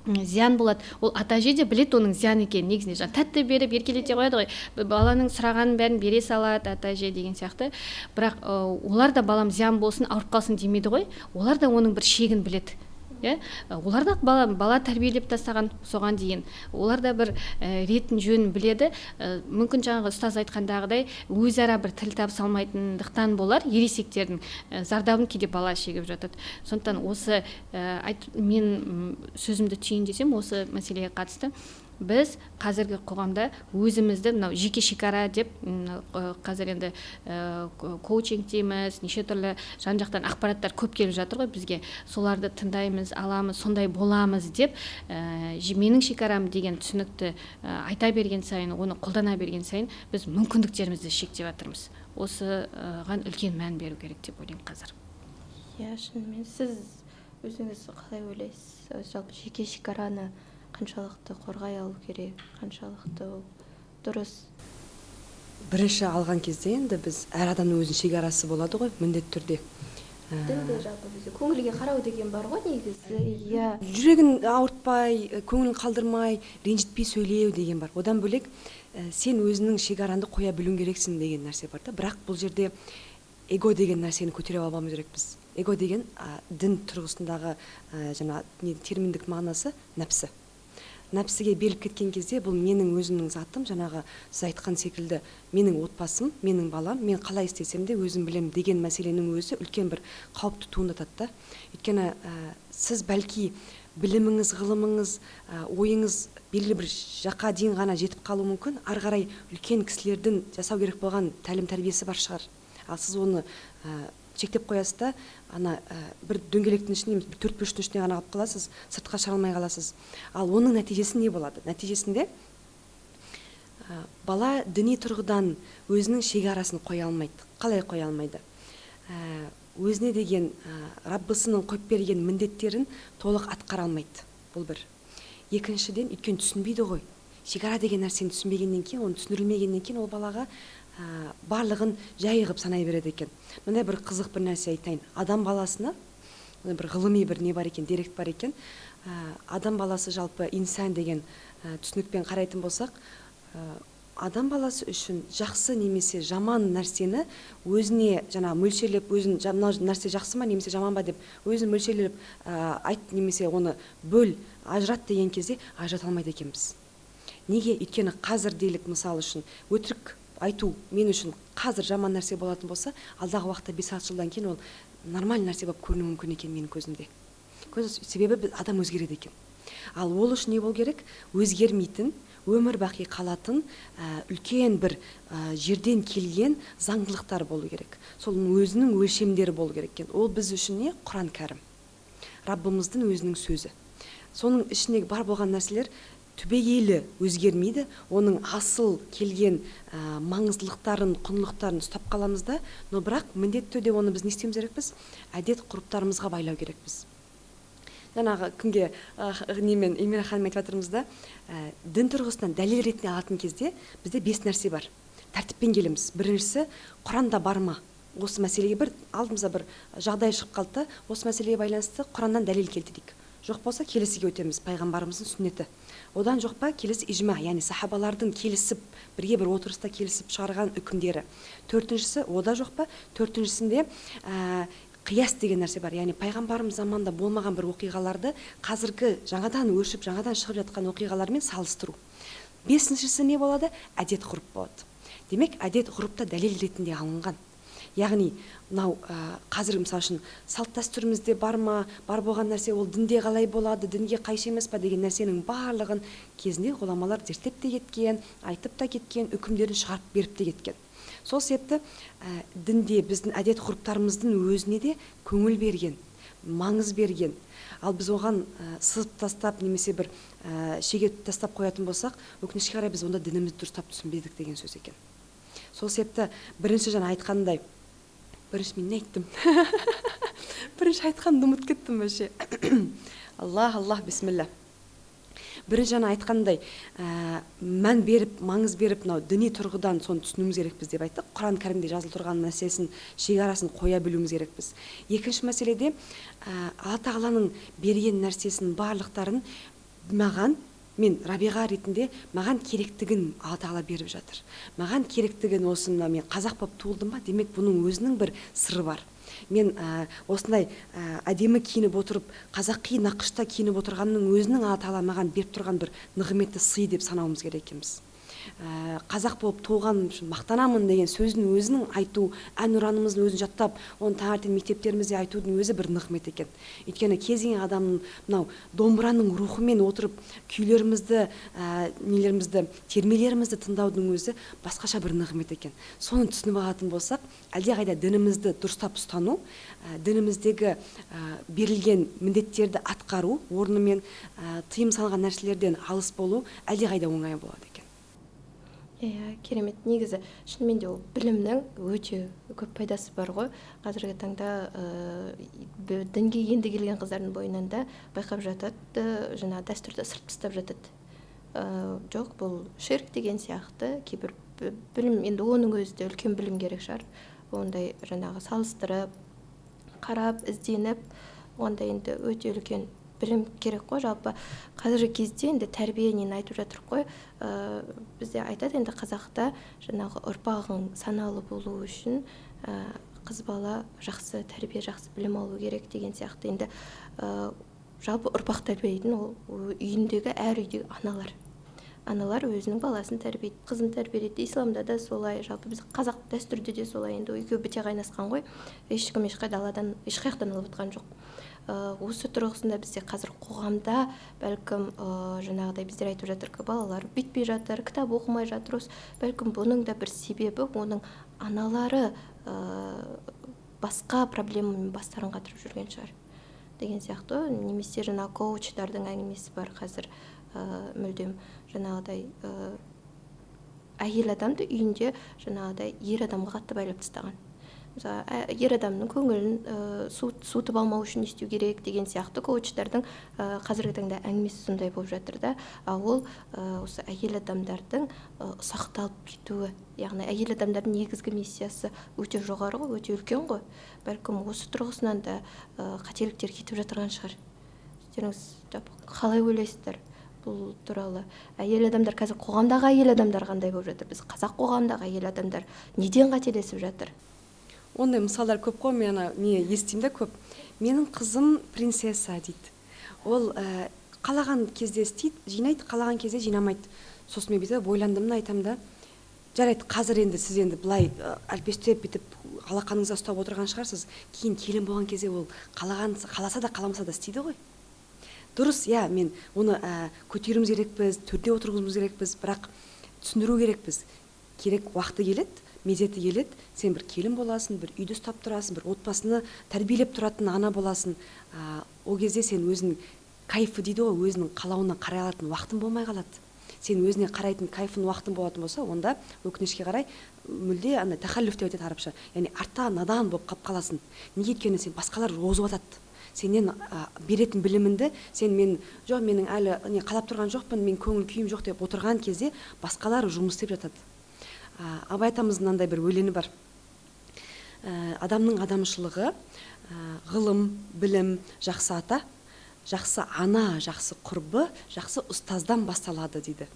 зиян болады. Ол ата-әже де білет оның зиян екенін. Негізінде тәтті беріп еркелете қояды ғой. Баланың сұрағанын бәрін бере салады ата-әже деген сияқты. Бірақ олар да балам зиян болсын, ауырып қалсын демейді ғой. Олар да оның бір шегін білет. Олар да бала тәрбиелеп тастаған соған дейін. Олар да бір ретін жөнін біледі. Мүмкін жаңағы ұстаз айтқандағыдай өзара бір тіл табыса алмайтындықтан болар, ересектердің зардабын кейде бала шегіп жатады. Сондықтан осы мен сөзімді түйін десем, осы мәселеге қатысты біз қазіргі қоғамда өзімізді мынау жеке шекара деп қазір енді коучинг дейміз, неше түрлі жан-жақтан ақпараттар көп келіп жатыр ғой бізге. Соларды тыңдаймыз, аламыз, сондай боламыз деп менің шекарам деген түсінікті айта берген сайын, оны қолдана берген сайын біз мүмкіндіктерімізді шектеп жатырмыз. Осыған үлкен мән беру керек деп ойлаймын қазір. Шынымен сіз өзіңіз қалай ойлайсыз? Жалпы жеке шекараны қаншалықты қорғай алу керек, қаншалықты дұрыс? Бірінші алған кезде енді біз әр адамның өзінің шекарасы болады ғой, міндетті түрде. Дінде жалпы бізде көңілге қарау деген бар ғой негізі. Жүрегін ауыртпай, көңілін қалдырмай, ренжітпей сөйлеу деген бар. Одан бөлек сен өзінің шекаранды қоя білуің керексің деген нәрсе бар да. Бірақ бұл жерде эго деген нәрсені көтере алмауымыз керек біз. Эго деген дін тұрғысындағы терминдік мағынасы нәпсі. Нәпсіге беріліп кеткен кезде бұл менің өзімнің затым, жаңағы сіз айтқан секілді менің отбасым, менің балам, мен қалай істесем де өзім білем деген мәселенің өзі үлкен бір қауіпті туындатады. Өйткені сіз бәлки біліміңіз, ғылымыңыз, ойыңыз белгілі бір жаққа дейін ғана жетіп қалуы мүмкін, ары қарай үлкен кісілердің жасау керек болған тәлім тәрбиесі бар шығар. Ал сіз оны шектеп қоясыз да, бір дөңгелектің ішіне, бір төрт бұрыштың ішіне ғана алып қаласыз, сыртқа шыға алмай қаласыз. Ал оның нәтижесі не болады? Нәтижесінде бала діни тұрғыдан өзінің шекарасын қоя алмайды. Қалай қоя алмайды? Өзіне деген Раббысының қойып берген міндеттерін толық атқара алмайды. Бұл бір. Екіншіден, өйткені түсінбейді ғой. Шекара деген нәрсені түсінбегеннен кейін, оны түсіндірілмегеннен кейін ол балаға барлығын жай ғып санай береді екен. Мындай бір қызық бір нәрсе айтайын. Адам баласына бір ғылыми бір не бар екен, дерек бар екен. Адам баласы жалпы инсан деген түсінікпен қарайтын болсақ, адам баласы үшін жақсы немесе жаман нәрсені өзіне мөлшерлеп, өзін мына нәрсе жақсы ма немесе жаман ба деп өзін мөлшерлеп айт немесе оны бөл, ажырат деген кезде ажырата алмайды екенбіз. Неге? Өйткені қазір делік мысал үшін өтірік айту мен үшін қазір жаман нәрсе болатын болса, алдағы уақытта 5-6 жылдан кейін ол нормальный нәрсе болып көрінуі мүмкін екен менің көзімде. Себебі адам өзгереді екен. Ал ол үшін не бол керек? Өзгермейтін, өмір бақи қалатын үлкен бір жерден келген заңдылықтар болу керек. Сол өзінің өлшемдері болу керек екен. Ол біз үшін не? Құран кәрім. Раббымыздың өзінің сөзі. Соның ішіндегі бар болған нәрселер түбегейлі өзгермейді. Оның асыл келген маңыздылықтарын, құндылықтарын ұстап қаламыз да, но бірақ міндетті түрде оны біз не істеуіміз керекпіз? Әдет ғұрыптарымызға байлау керекпіз. Жаңағы күнге немен Эмира ханым айтып жатырмыз да, дін тұрғысынан дәлел ретінде алатын кезде бізде 5 нәрсе бар. Тәртіппен келеміз. Біріншісі, Құранда бар ма? Осы мәселеге бір алдымызда бір жағдай шығып қалды, осы мәселеге байланысты Құраннан дәлел келтірейік. Жоқ болса, келесіге өтеміз, пайғамбарымыздың сүннеті. Одан жоқ па, келесі ижма, яғни сахабалардың келісіп, бірге бір отырыста келісіп шығарған үкімдері. Төртіншісі, ода жоқ па, төртіншісінде қияс деген нәрсе бар. Яғни пайғамбарымыз заманда болмаған бір оқиғаларды қазіргі жаңадан өршіп, жаңадан шығып жатқан оқиғалармен салыстыру. Бесіншісі не болады? Әдет ғұрып болады. Демек, әдет ғұрыпта дәлел ретінде алынған. Яғни, мынау қазір мысалы үшін салт дәстүрімізде бар ма, бар болған нәрсе ол дінде қалай болады, дінге қайшы емес па деген нәрсенің барлығын кезінде ғұламалар зерттеп те кеткен, айтып та кеткен, үкімдерін шығарып беріп те кеткен. Сол себепті дінде біздің әдет ғұрыптарымыздың өзіне де көңіл берген, маңыз берген. Ал біз оған сызып тастап немесе бір шеге тастап қоятын болсақ, өкінішке қарай біз онда дінімізді дұрыстап түсінбедік деген сөз екен. Сол себепті бірінші айтқандай, бірінші мен не айттым? Бірінші айтқанды ұмытып кеттім вообще. Аллах, бисмилля. Бірінші айтқандай, мән беріп, маңыз беріп, діни тұрғыдан соны түсінуіміз керекпіз деп айттық. Құран кәрімде жазылып тұрған нәрсесін, шекарасын қоя білуіміз керекпіз. Екінші мәселеде, Алла тағаланың берген нәрсесінің барлықтарын мен Рабиға ретінде маған керектігін Алла тағала беріп жатыр. Маған керектігін осында мен қазақ болып туылдым ба, демек бұның өзінің бір сыры бар. Мен осындай әдемі киініп отырып, қазақи нақышта киініп отырғанның өзінің Алла тағала маған беріп тұрған бір нығметті сый деп санауымыз керек екенбіз. Қазақ болып туылған үшін мақтанамын деген сөздің өзінің айту, әнұранымыздың өзін жаттап, оны таңертең мектептерімізде айтудың өзі бір нығмет екен. Өйткені кез келген адамның мынау домбыраның рухымен отырып, күйлерімізді, термелерімізді тыңдаудың өзі басқаша бір нығмет екен. Соны түсініп алатын болсақ, әлдеқайда дінімізді дұрыстап ұстану, дініміздегі берілген міндеттерді атқару, орнымен тыйым салған нәрселерден алыс болу әлдеқайда оңай болады екен. Керемет. Негізі шынымен де ол білімнің өте көп пайдасы бар ғой. Қазіргі таңда дінге енді келген қыздардың бойынан да байқап жатады, дәстүрді сырт тастап жатады. Жоқ, бұл ширк деген сияқты кейбір білім, енді оның өзі де үлкен білім керек шығар. Ондай салыстырып, қарап, ізденіп, онда енді өте үлкен білім керек қой. Жалпы қазіргі кезде енді тәрбие нені айтып жатыр ғой. Бізде айтады енді қазақта ұрпағың саналы болу үшін қыз бала жақсы тәрбие, жақсы білім алу керек деген сияқты. Енді жалпы ұрпақ тәрбиелейтін ол үйіндегі әр үйдегі аналар өзінің баласын тәрбиелейді, қызын тәрбиелейді. Исламда да солай, жалпы біз қазақ дәстүрде де солай. Енді екеуі біте қайнасқан ғой. Ешкім ешқаяқтан алып жатқан жоқ. Осы тұрғысында бізде қазір қоғамда бәлкім біздер айтып жатыр, балалар бүйтпей жатыр, кітап оқымай жатыр. Бәлкім бұның да бір себебі, оның аналары басқа проблемамен бастарын қатырып жүрген шығар деген сияқты. Немесе коучтардың әңгімесі бар қазір. Мүлдем әйел адамды үйінде ер адамға қатты байлап тастаған. Ер адамның көңілін суытып алмау үшін не істеу керек деген сияқты коучтардың қазіргі таңда әңгімесі сондай болып жатыр да. Ол осы әйел адамдардың ұсақталып кетуі, яғни әйел адамдардың негізгі миссиясы өте жоғары ғой, өте үлкен ғой. Бәлкім осы тұрғысынан да қателіктер кетіп жатырған шығар. Қалай ойлайсыздар? бұл туралы? Әйел адамдар, қазір қоғамдағы әйел адамдар қандай болып жатыр? Біз қазақ қоғамдағы әйел адамдар неден қателесіп жатыр? Ондай мысалдар көп қой, мен не естимін да көп. Менің қызым принцесса дейді. Ол қалаған кезде істейді, жинайды, қалаған кезде жинамайды. Сосын мен бүйтіп ойландым да айтам да, жарайды, қазір енді сіз енді былай әлпештеп бүйтіп алақаныңызда ұстап отырған шығарсыз. Кейін келін болған кезде ол қаласа да қаламаса да істейді ғой. Дұрыс, иә, мен оны көтеруіміз керекпіз, төрде отырғызуымыз керекпіз, бірақ түсіндіру керекпіз. Керек уақыты келеді, мезеті келеді, сен бір келін боласың, бір үйді ұстап тұрасың, бір отбасыны тәрбиелеп тұратын ана боласың. Ол кезде сен өзің кайфы дейді ғой, өзінің қалауына қарай алатын уақытың болмай қалады. Сен өзіне қарайтын кайфын уақытың болатын болса, онда өкінішке қарай мүлде андай тахаллюф деп айтады арабша. Яғни артта надан болып қаласың. Неге? Өйткені сен басқалар озып жатады. Сенен беретін білімінді менің әлі қалап тұрған жоқпын, мен көңіл күйім жоқ деп отырған кезде басқалар жұмыс істеп жатады. Абай атамыздың андай бір өлеңі бар. Адамның адамшылығы ғылым, білім, жақсы ата, жақсы ана, жақсы құрбы, жақсы ұстаздан басталады дейді.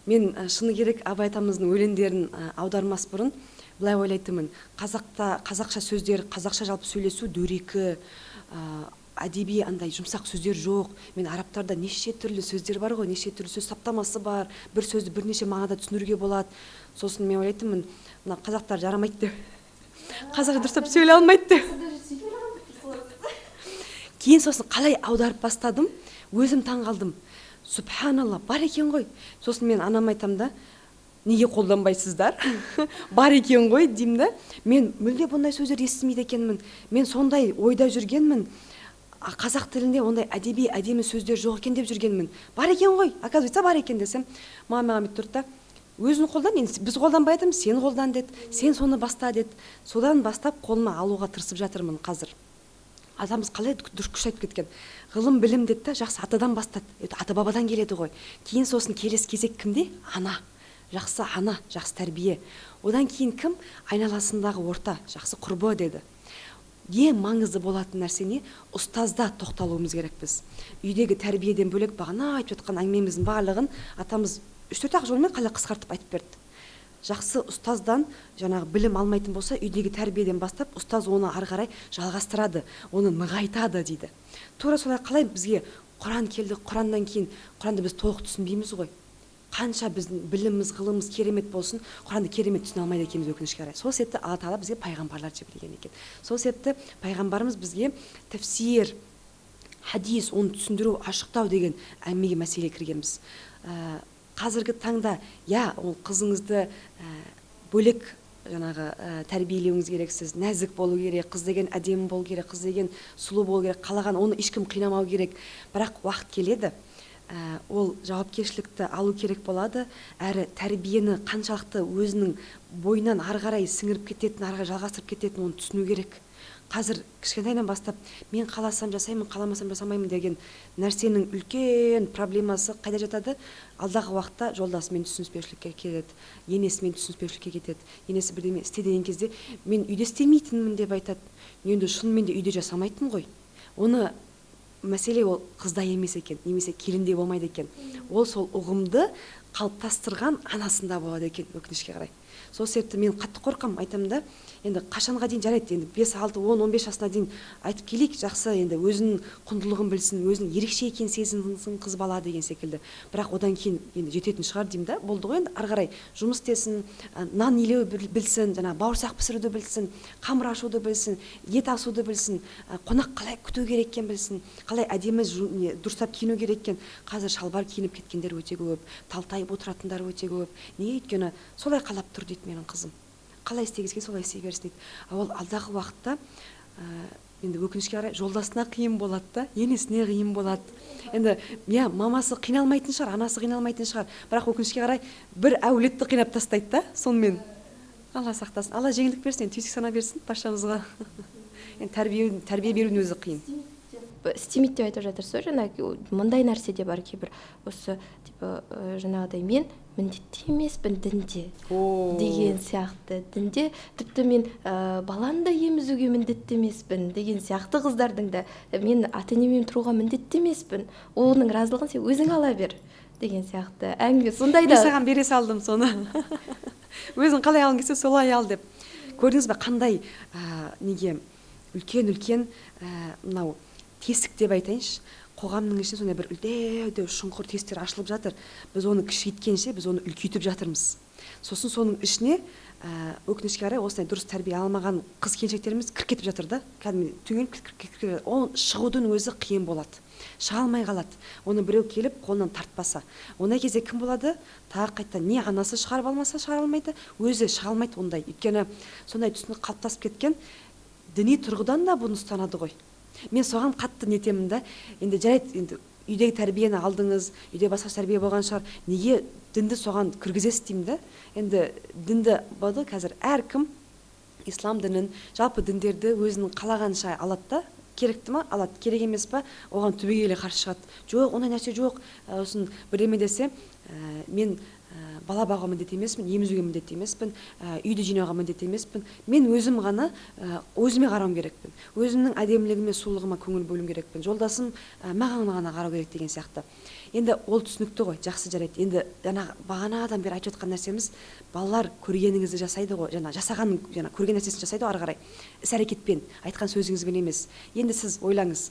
Мен шыны керек Абай атамыздың өлеңдерін аудармас бұрын былай ойлайтынмын. Қазақша сөздер, қазақша жалпы сөйлесу дөрекі, әдеби андай жұмсақ сөздер жоқ. Мен арабтарда неше түрлі сөздер бар ғой, неше түрлі сөз саптамасы бар. Бір сөзді бірнеше мағынада түсіндіруге болады. Сосын мен ойлайтынмын, мына қазақтар жарамайды деп. Қазақша дұрыстап сөйлей алмайды деп. Кейін сосын қалай аударып бастадым, өзім таң қалдым. Субханалла, бар екен ғой. Сосын мен анам айтам да, неге қолданбайсыздар? Бар екен ғой деймін да. Мен мүлде бұндай сөздер естімейді екенмін. Мен сондай ойда жүргенмін. Қазақ тілінде ондай әдемі сөздер жоқ екен деп жүргенмін. Бар екен ғой, оказывается бар екен десем, маған тұрды да, өзің қолдан, біз қолданбай едім, сен қолдан деді, сен соны баста деді. Содан бастап қолыма алуға тырысып жатырмын қазір. Атамыз қалай күш айтып кеткен. Ғылым, білім деді, жақсы атадан бастады. Ата бабадан келеді ғой. Кейін сосын келесі кезек кімде? Ана. Жақсы ана, жақсы тәрбие. Одан кейін кім? Айналасындағы орта, жақсы құрбы деді. Ең маңызды болатын нәрсене ұстазда тоқталуымыз керекпіз. Үйдегі тәрбиеден бөлек бағана айтып жатқан әңгімеміздің барлығын атамыз 3-4 жолмен қалай қысқартып айтып берді. Жақсы ұстаздан жаңағы білім алмайтын болса, үйдегі тәрбиеден бастап ұстаз оны ары қарай жалғастырады, оны нығайтады дейді. Тура солай қалай бізге Құран келді, Құраннан кейін Құранды біз толық түсінбейміз ғой. Қанша біздің біліміміз, ғылымымыз керемет болсын, Құранды керемет түсіне алмайды екенбіз өкінішке қарай. Сол себепті Алла Тағала бізге пайғамбарлар жіберген екен. Сол себепті пайғамбарымыз бізге тәфсир, хадис, оны түсіндіру, ашықтау деген әңгімеге мәселе кіргенбіз. Қазіргі таңда, ол қызыңызды бөлек жаңағы тәрбиелеуіңіз керексіз, нәзік болу керек, қыз деген әдемі болу керек, қыз деген сұлу болу керек, қалаған оны ешкім қинамау керек. Бірақ уақыт келеді, ол жауапкершілікті алу керек болады, әрі тәрбиені қаншалықты өзінің бойынан ары қарай сіңіріп кететінін, ары қарай жалғастырып кететінін оны түсіну керек. Қазір кішкентайынан бастап мен қаласам жасаймын, қаламасам жасамаймын деген нәрсенің үлкен проблемасы қайда жатады? Алдағы уақытта жолдасымен түсініспеушілікке келеді, енесімен түсініспеушілікке кетеді. Енесі бірдеме істе деген кезде мен үйде істемейтінмін деп айтады. Енді шынымен де үйде жасамайтын ғой. Оны мәселе ол қызда емес екен, немесе келінде болмайды екен. Ол сол ұғымды қалыптастырған анасында болады екен, өкінішке қарай. Сол себепті мен қатты қорқам, айтам да, енді қашанға дейін жарайды, енді 5, 6, 10, 15 жасына дейін айтып келейік, жақсы, енді өзінің құндылығын білсін, өзінің ерекше екен сезінсін қыз бала деген секілді. Бірақ одан кейін енді жететін шығар деймін да, болды ғой, енді ары қарай жұмыс істесін, нан илеу білсін, жаңа бауырсақ пісіруді білсін, қамыр ашуды білсін, ет асуды білсін, қонақ қалай күту керек екенін білсін, қалай әдемі дұрыстап киіну керек екенін. Қазір шалбар киініп кеткендер өте көп, талтайып отыратындар өте көп. Неге? Өйткені солай қалап тұр дейді менің қызым. Қалай істегізге солай істей берсін дейді. Ол алдағы уақытта енді өкінішке қарай жолдасына қиын болады да, енесіне қиын болады. Енді мамасы қиналмайтын шығар, анасы қиналмайтын шығар, бірақ өкінішке қарай бір әулетті қинап тастайды да, сонымен. Алла сақтасын. Алла жеңілдік берсін, түйсік сана берсін баршамызға. Тәрбие берудің өзі қиын. Істемейді деп айтып жатырсыз, жаңағы мындай нәрсе де бар кейбір. Осы жаңағыдай мен міндетті емеспін дінде деген сияқты. Дінде тіпті мен баланы да емізуге міндетті емеспін деген сияқты қыздардың да мен ата-енеммен тұруға міндетті емеспін. Оның разылығын сен өзің ала бер деген сияқты әңгіме сондай мен да. саған бере салдым соны. Өзің қалай алғың келсе солай ал деп. Көрдіңіз бе қандай неге үлкен мынау тесік деп айтайыншы, қоғамның ішінде сондай бір үлдеу шұңқыр тестер ашылып жатыр. Біз оны кішейткенше біз оны үлкейтіп жатырмыз. Сосын соның ішіне өкінішке қарай осындай дұрыс тәрбие алмаған қыз келіншектеріміз кіріп кетіп жатыр да. Кәдімгі түнген ол шығудың өзі қиын болады. Шыға алмай қалады. Оны біреу келіп қолынан тартпаса. Ондай кезде кім болады? Тағы қайтадан не анасы шығарып алмаса шығара алмайды, өзі шыға алмайды ондай. Өйткені сондай түсінік қалыптасып кеткен, діни тұрғыдан да бұны ұстанады ғой. Мен соған қатты нетемін да. Енді жарайды, енді үйдегі тәрбиені алдыңыз, үйде басқа тәрбие болған шығар. Неге дінді соған кіргізесіз деймін да. Енді дінді болды қазір әркім ислам дінін, жалпы діндерді өзінің қалағанша алады да. Керекті ма? Алады. Керек емес па? Оған түбегейлі қарсы шығады. Жоқ, ондай нәрсе жоқ. Осын біреме десе, мен бала бағуға міндетті емеспін, емізуге міндетті емеспін, үйді жинауға міндетті емеспін. Мен өзім ғана өзіме қарауым керекпін. Өзімнің әдемілігіме, сұлулығыма көңіл бөлуім керекпін. Жолдасым маған ғана қарау керек деген сияқты. Енді ол түсінікті ғой, жақсы жарайды. Енді бағанадан бері айтып жатқан нәрсеміз, балалар көргеніңізді жасайды ғой, жасаған, көрген нәрсесін жасайды ғой ары қарай. Іс-әрекетпен, айтқан сөзіңізбен емес. Енді сіз ойлаңыз.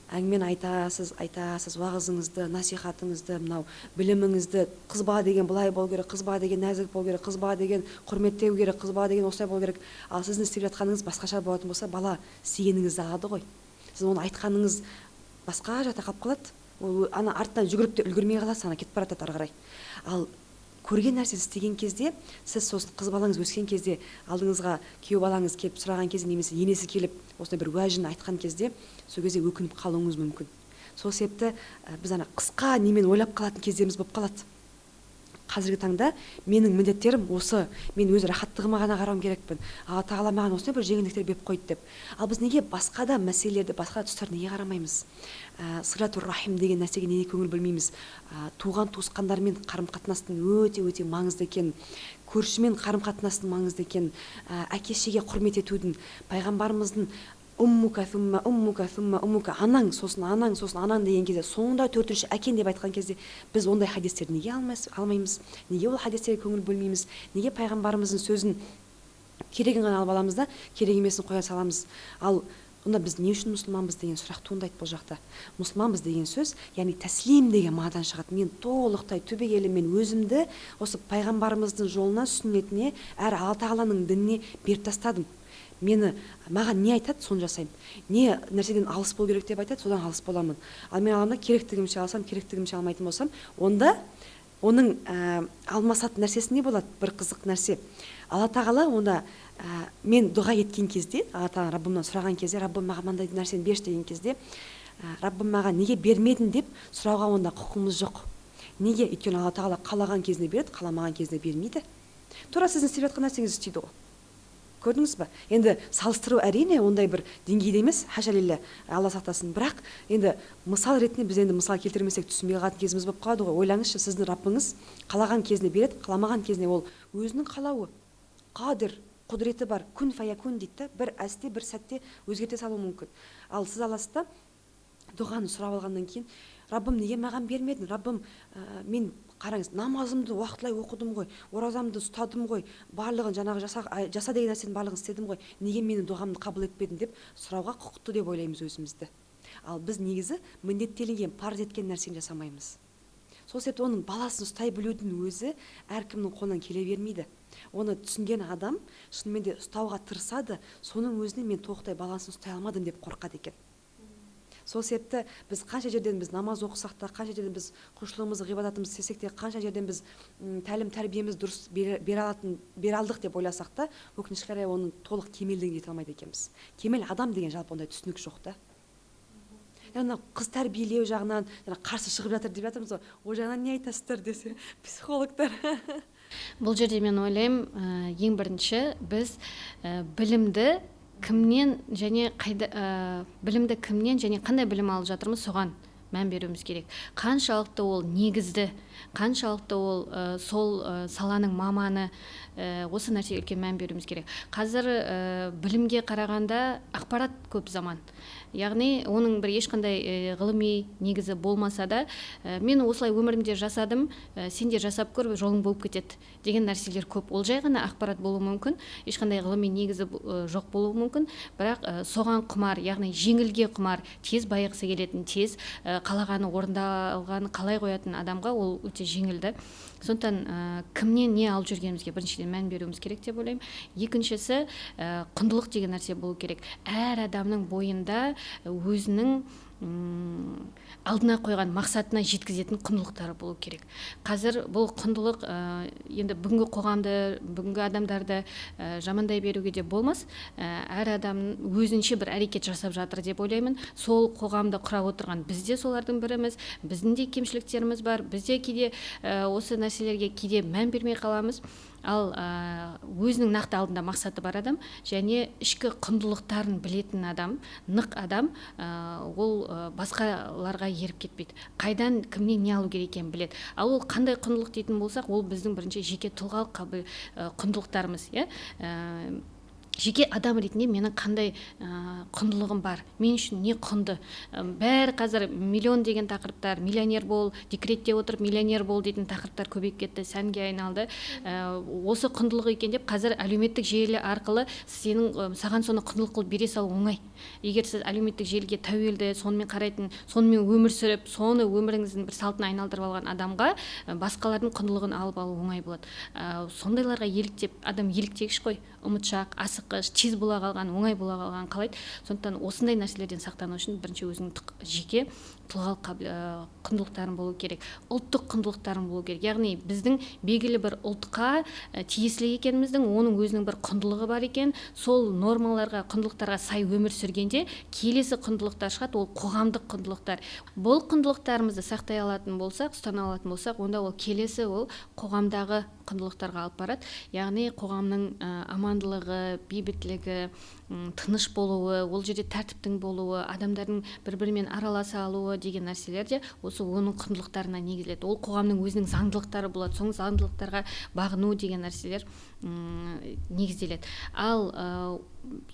Әңгімені айтасыз, уағызыңызды, насихатыңызды, мынау біліміңізді, қыз бала деген былай болу керек, қыз бала деген нәзік болу керек, қыз бала деген құрметтеу керек, қыз бала деген осылай болу керек. Ал сіздің істеп жатқаныңыз басқаша болатын болса, бала істегеніңізді алады ғой. Сіз оны айтқаныңыз басқа жақта қалып қалады. Ол ана артынан жүгіріп те үлгермей қаласыз, ана кетіп бара жатады ары қарай. Ал көрген нәрсені істеген кезде, сіз сосын қыз балаңыз өскен кезде, алдыңызға күйеу балаңыз келіп сұраған кезде, немесе енесі келіп осындай бір уәжін айтқан кезде, сол кезде өкініп қалуыңыз мүмкін. Сол себепті біз ана қысқа немен ойлап қалатын кездеріміз болып қалады. Қазіргі таңда менің міндеттерім осы, мен өз рахаттығыма ғана қарауым керекпін. Алла тағала маған осындай бір жеңілдіктер беріп қойды деп. Ал біз неге басқа да мәселелерді, басқа тұстарды неге қарамаймыз? Силатур рахим деген нәрсеге неге көңіл бөлмейміз? Туған туысқандармен қарым-қатынастың өте маңызды екенін, көршімен қарым-қатынастың маңызды екенін, әке-шешеге құрмет етудің, пайғамбарымыздың уммука сумма уммука, анаң сосын анаң деген кезде, соңында төртінші әкең деп айтқан кезде, біз ондай хадистерді неге алмаймыз? Неге ол хадистерге көңіл бөлмейміз? Неге пайғамбарымыздың сөзін керегін ғана алып аламыз да, керек емесін қоя саламыз? Ал онда біз не үшін мұсылманбыз деген сұрақ туындайды бұл жақта. Мұсылманбыз деген сөз, яғни тәслим деген мағынадан шығады. Мен толықтай түбегейлі мен өзімді осы пайғамбарымыздың жолына, сүннетіне, әрі Алла тағаланың дініне беріп тастадым. Маған не айтады, соны жасаймын. Не нәрседен алыс болу керек деп айтады, содан алыс боламын. Ал мен аламда керектігімше алсам, керектігімше алмайтын болсам, онда оның алмасатын нәрсесі не болады? Бір қызық нәрсе. Алла тағала онда мен дұға еткен кезде, Алла тағала Раббымнан сұраған кезде, Раббым маған мынандай нәрсені берші деген кезде, Раббым маған неге бермедің деп сұрауға онда құқығымыз жоқ. Неге? Өйткені Алла тағала қалаған кезінде береді, қаламаған кезінде бермейді. Тура сіздің істеп жатқан нәрсеңіз істейді ғой. Көрдіңіз бе? Енді салыстыру әрине ондай бір деңгейде емес, хаша лилля, Алла сақтасын. Бірақ енді мысал ретінде біз енді мысал келтірмесек түсінбей қалатын кезіміз болып қалады ғой. Ойлаңызшы, сіздің Раббыңыз қалаған кезінде береді, қаламаған кезінде ол өзінің қалауы, қадір, құдіреті бар, күн фаякун дейді, бір әсте, бір сәтте өзгерте салуы мүмкін. Ал сіз аласыз да дұғаны сұрап алғаннан кейін, Раббым неге маған бермедің? Раббым, мен қараңыз, намазымды уақытылай оқыдым ғой, оразамды ұстадым ғой, барлығын жаңағы жаса деген нәрсенің барлығын істедім ғой, неге менің дұғамды қабыл етпедің деп сұрауға құқықты деп ойлаймыз өзімізді. Ал біз негізі міндеттелінген, парыз еткен нәрсені жасамаймыз. Сол себепті оның баласын ұстай білудің өзі әркімнің қолынан келе бермейді. Оны түсінген адам шынымен де ұстауға тырысады, соның өзіне мен тоқтай баласын ұстай алмадым деп қорқады екен. Сол себепті біз қанша жерден біз намаз оқысақ та, қанша жерден біз құлшылығымызды, ғибадатымызды істесек те, қанша жерден біз тәлім тәрбиеміз дұрыс бере алдық деп ойласақ та, өкінішке қарай оның толық кемелдігіне жете алмайды екенбіз. Кемел адам деген жалпы ондай түсінік жоқ та. Яғни қыз тәрбиелеу жағынан қарсы шығып жатыр деп жатырмыз ғой. Ол жағынан не айтасыздар десе психологтар. Бұл жерде мен ойлаймын, ең бірінші біз білімді кімнен және қандай білім алып жатырмыз, соған мән беруіміз керек. Қаншалықты ол негізді, қаншалықты ол сол саланың маманы, осы нәрсеге үлкен мән беруіміз керек. Қазір білімге қарағанда ақпарат көп заман. Яғни оның бір ешқандай ғылыми негізі болмаса да, мен осылай өмірімде жасадым, сен де жасап көр, жолың болып кетеді деген нәрселер көп. Ол жай ғана ақпарат болуы мүмкін, ешқандай ғылыми негізі жоқ болуы мүмкін, бірақ соған құмар, яғни жеңілге құмар, тез байығысы келетін, тез қалағаны орындалғаны қалай қоятын адамға ол өте жеңілді. Сондықтан кімнен не алып жүргенімізге біріншіден мән беруіміз керек деп ойлаймын. Екіншісі, құндылық деген нәрсе болу керек. Әр адамның бойында өзінің алдына қойған мақсатына жеткізетін құндылықтары болу керек. Қазір бұл құндылық енді бүгінгі қоғамды, бүгінгі адамдарды жамандай беруге де болмас. Әр адам өзінше бір әрекет жасап жатыр деп ойлаймын. Сол қоғамды құрап отырған біз де солардың біріміз, біздің де кемшіліктеріміз бар, біз де кейде осы нәрселерге кейде мән бермей қаламыз. Ал өзінің нақты алдында мақсаты бар адам және ішкі құндылықтарын білетін адам, нық адам, ол басқаларға еріп кетпейді. Қайдан кімнен не алу керек екенін біледі. Ал ол қандай құндылық дейтін болсақ, ол біздің бірінші жеке тұлғалық құндылықтарымыз, жеке адам ретінде менің қандай құндылығым бар, мен үшін не құнды. Бәрі қазір миллион деген тақырыптар, миллионер бол, декретте отырып миллионер бол дейтін тақырыптар көбейіп кетті, сәнге айналды. Осы құндылық екен деп қазір әлеуметтік желі арқылы саған соны құндылық қылып бере салу оңай. Егер сіз әлеуметтік желіге тәуелді, сонымен қарайтын, сонымен өмір сүріп, соны өміріңіздің бір салтына айналдырып алған адамға басқалардың құндылығын алып алу оңай болады. Сондайларға еліктеп, адам еліктегіш қой, ұмытшақ, асыққыш, тез бола қалған, оңай бола қалған қалайды. Сондықтан осындай нәрселерден сақтану үшін бірінші өзінің жеке тұлғалық құндылықтарын болу керек, ұлттық құндылықтарын болу керек. Яғни біздің белгілі бір ұлтқа тиесілі екеніміздің, оның өзінің бір құндылығы бар екен, сол нормаларға, құндылықтарға сай өмір сүргенде келесі құндылықтар шығады, ол қоғамдық құндылықтар. Бұл құндылықтарымызды сақтай алатын болсақ, ұстана алатын болсақ, онда ол келесі ол қоғамдағы құндылықтарға алып барады. Яғни қоғамның амандылығы, бейбітлігі, тыныш болуы, ол жерде тәртіптің болуы, адамдардың бір-бірімен араласа алуы деген нәрселер де осы оның құндылықтарына негізделеді. Ол қоғамның өзінің заңдылықтары болады, сол заңдылықтарға бағыну деген нәрселер негізделеді. Ал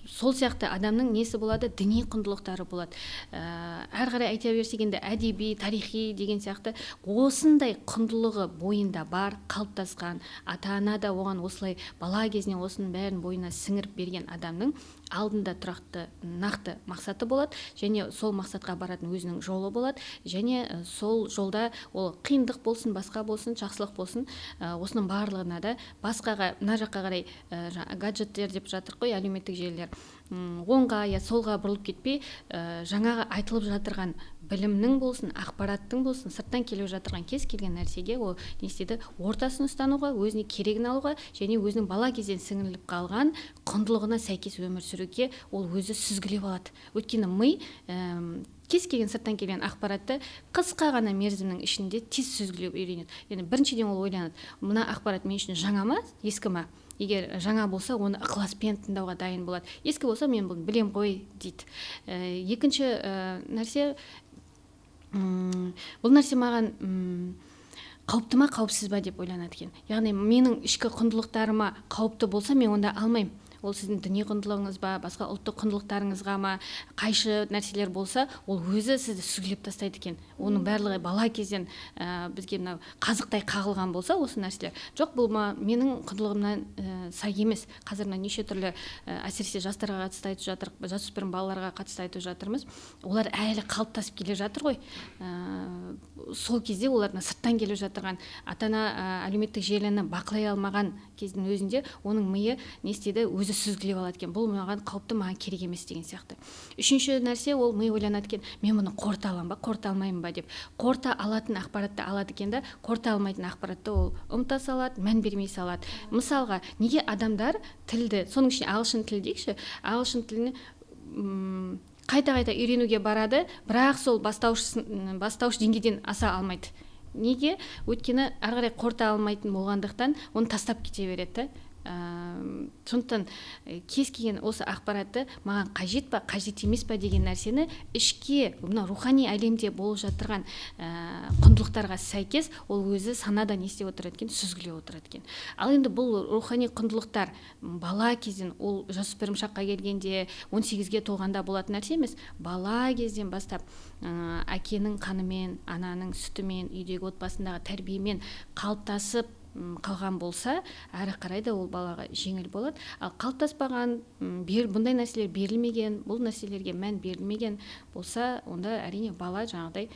сол сияқты адамның несі болады? Діни құндылықтары болады. Әр қарай айта берсек енді әдеби, тарихи деген сияқты осындай құндылығы бойында бар, қалыптасқан, ата-ана да оған осылай бала кезінен осының бәрін бойына сіңіріп берген адамның алдында тұрақты, нақты мақсаты болады, және сол мақсатқа баратын өзінің жолы болады, және сол жолда ол қиындық болсын, басқа болсын, жақсылық болсын, осының барлығына да басқаға, мына жаққа қарай гаджеттер деп жатыр ғой, әлеуметтік желілер, оңға я солға бұрылып кетпей, жаңағы айтылып жатырған білімнің болсын, ақпараттың болсын, сырттан келіп жатырған кез келген нәрсеге ол не істейді? Ортасын ұстануға, өзіне керегін алуға және өзінің бала кезден сіңіріліп қалған құндылығына сәйкес өмір сүруге ол өзі сүзгілеп алады. Өйткені ми кез келген сырттан келген ақпаратты қысқа ғана мерзімнің ішінде тез сүзгілеп үйренеді. Яғни біріншіден ол ойланады, мына ақпарат мен үшін жаңа ма, ескі ма? Егер жаңа болса, оны ықыласпен тыңдауға дайын болады. Ескі болса, мен бұны білем ғой дейді. Екінші нәрсе, бұл нәрсе маған қауіпті ма, қауіпсіз ба деп ойланады екен. Яғни менің ішкі құндылықтарыма қауіпті болса, мен онда алмаймын. Ол сіздің діни құндылығыңыз ба, басқа ұлттық құндылықтарыңызға ма, қайшы нәрселер болса, ол өзі сізді сүзгілеп тастайды екен. Оның барлығы бала кезден бізге мынау қазықтай қағылған болса, осы нәрселер. Жоқ, бұл менің құндылығымнан сай емес. Қазір неше түрлі әсіресе жастарға қатысты айтып жатыр, жасөспірім балаларға қатысты айтып жатырмыз. Олар әлі қалыптасып келе жатыр ғой. Сол кезде олар сырттан келіп жатырған ата-ана әлеуметтік желіні бақылай алмаған кездің өзінде оның миы не істеді? Өзі сүзгілеп алады екен. Бұл маған қауіпті, маған керек емес деген сияқты. Үшінші нәрсе, ол ми ойланады екен, мен бұны қорыта аламын ба, қорыта алмаймын ба деп. Қорыта алатын ақпаратты алады екен да, қорыта алмайтын ақпаратты ол ұмыта салады, мән бермей салады. Мысалға, неге адамдар тілді, соның ішінде ағылшын тілі дейікші, ағылшын тіліне қайта-қайта үйренуге барады, бірақ сол бастауыш деңгейден аса алмайды. Неге? Өйткені ары қарай қорыта алмайтын болғандықтан оны тастап кете береді. сондықтан кез келген осы ақпаратты маған қажет па қажет емес па деген нәрсені ішке мына рухани әлемде болып жатырған құндылықтарға сәйкес ол өзі санада не істеп отырады екен, сүзгілеп отырады екен. Ал енді бұл рухани құндылықтар бала кезден, ол жасөспірім шаққа келгенде 18-ге толғанда болатын нәрсе емес. Бала кезден бастап әкенің қанымен, ананың сүтімен, үйдегі отбасындағы тәрбиемен қалыптасып қалған болса, әрі қарай да ол балаға жеңіл болады. Ал қалыптаспаған, бұндай нәрселер берілмеген, бұл нәрселерге мән берілмеген болса, онда әрине бала жаңағыдай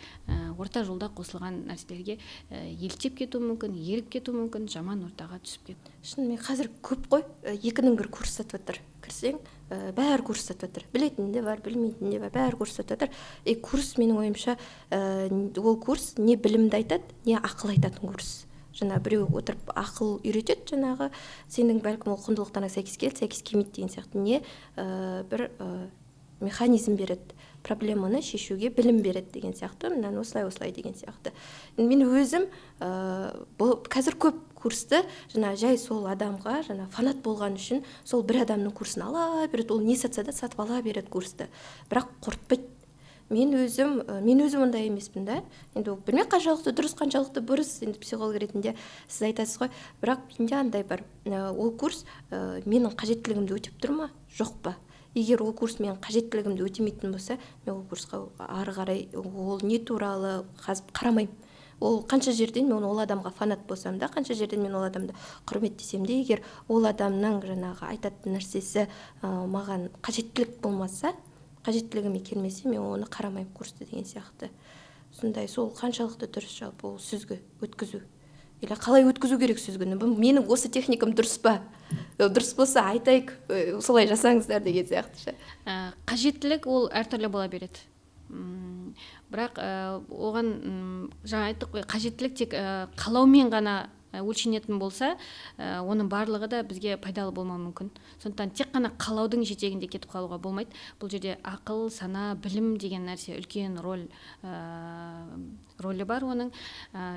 орта жолда қосылған нәрселерге еліктеп кетуі мүмкін, еріп кетуі мүмкін, жаман ортаға түсіп кетті. Шынымен қазір көп қой, 2-ның 1 курс сатып отыр. Кірсең, бәрі курс сатып отыр. Білетін де бар, білмейтін де бар, бәрі курс сатып отыр. Курс менің ойымша, ол курс не білімді айтады, не ақыл айтатын курс. Жаңа біреу отырып ақыл үйретеді, жаңағы сенің бәлкім ол құндылықтарына сәйкес келеді, сәйкес келмейді деген сияқты, не бір механизм береді, проблеманы шешуге білім береді деген сияқты, мынаны осылай деген сияқты. Мен өзім қазір көп курсты жаңа жай сол адамға жаңа фанат болған үшін сол бір адамның курсын ала береді, ол не сатса да сатып ала береді курсты, бірақ қорытпайды. Мен өзім ондай емеспін да. Енді білмей қаншалықты дұрыс, қаншалықты бұрыс, енді психолог ретінде сіз айтасыз ғой. Бірақ менде андай бар. Ол курс менің қажеттілігімді өтеп тұр ма, жоқ па? Егер ол курс менің қажеттілігімді өтемейтін болса, мен ол курсқа ары қарай ол не туралы қазып қарамаймын. Ол қанша жерден мен ол адамға фанат болсам да, қанша жерден мен ол адамды құрметтесем де, егер ол адамның жаңағы айтатын нәрсесі маған қажеттілік болмаса, қажеттілігіме келмесе, мен оны қарамаймын курсты деген сияқты. Сондай, сол қаншалықты дұрыс жалпы ол сүзгі өткізу. Или қалай өткізу керек сүзгіні? Менің осы техникам дұрыс па? Дұрыс болса айтайық, солай жасаңыздар деген сияқты. Қажеттілік ол әртүрлі бола береді. Бірақ оған жаңа айттық қой, қажеттілік тек қалаумен ғана өлшенетін болса, оның барлығы да бізге пайдалы болмауы мүмкін. Сондықтан тек қана қалаудың жетегінде кетіп қалуға болмайды. Бұл жерде ақыл, сана, білім деген нәрсе үлкен рөлі бар оның.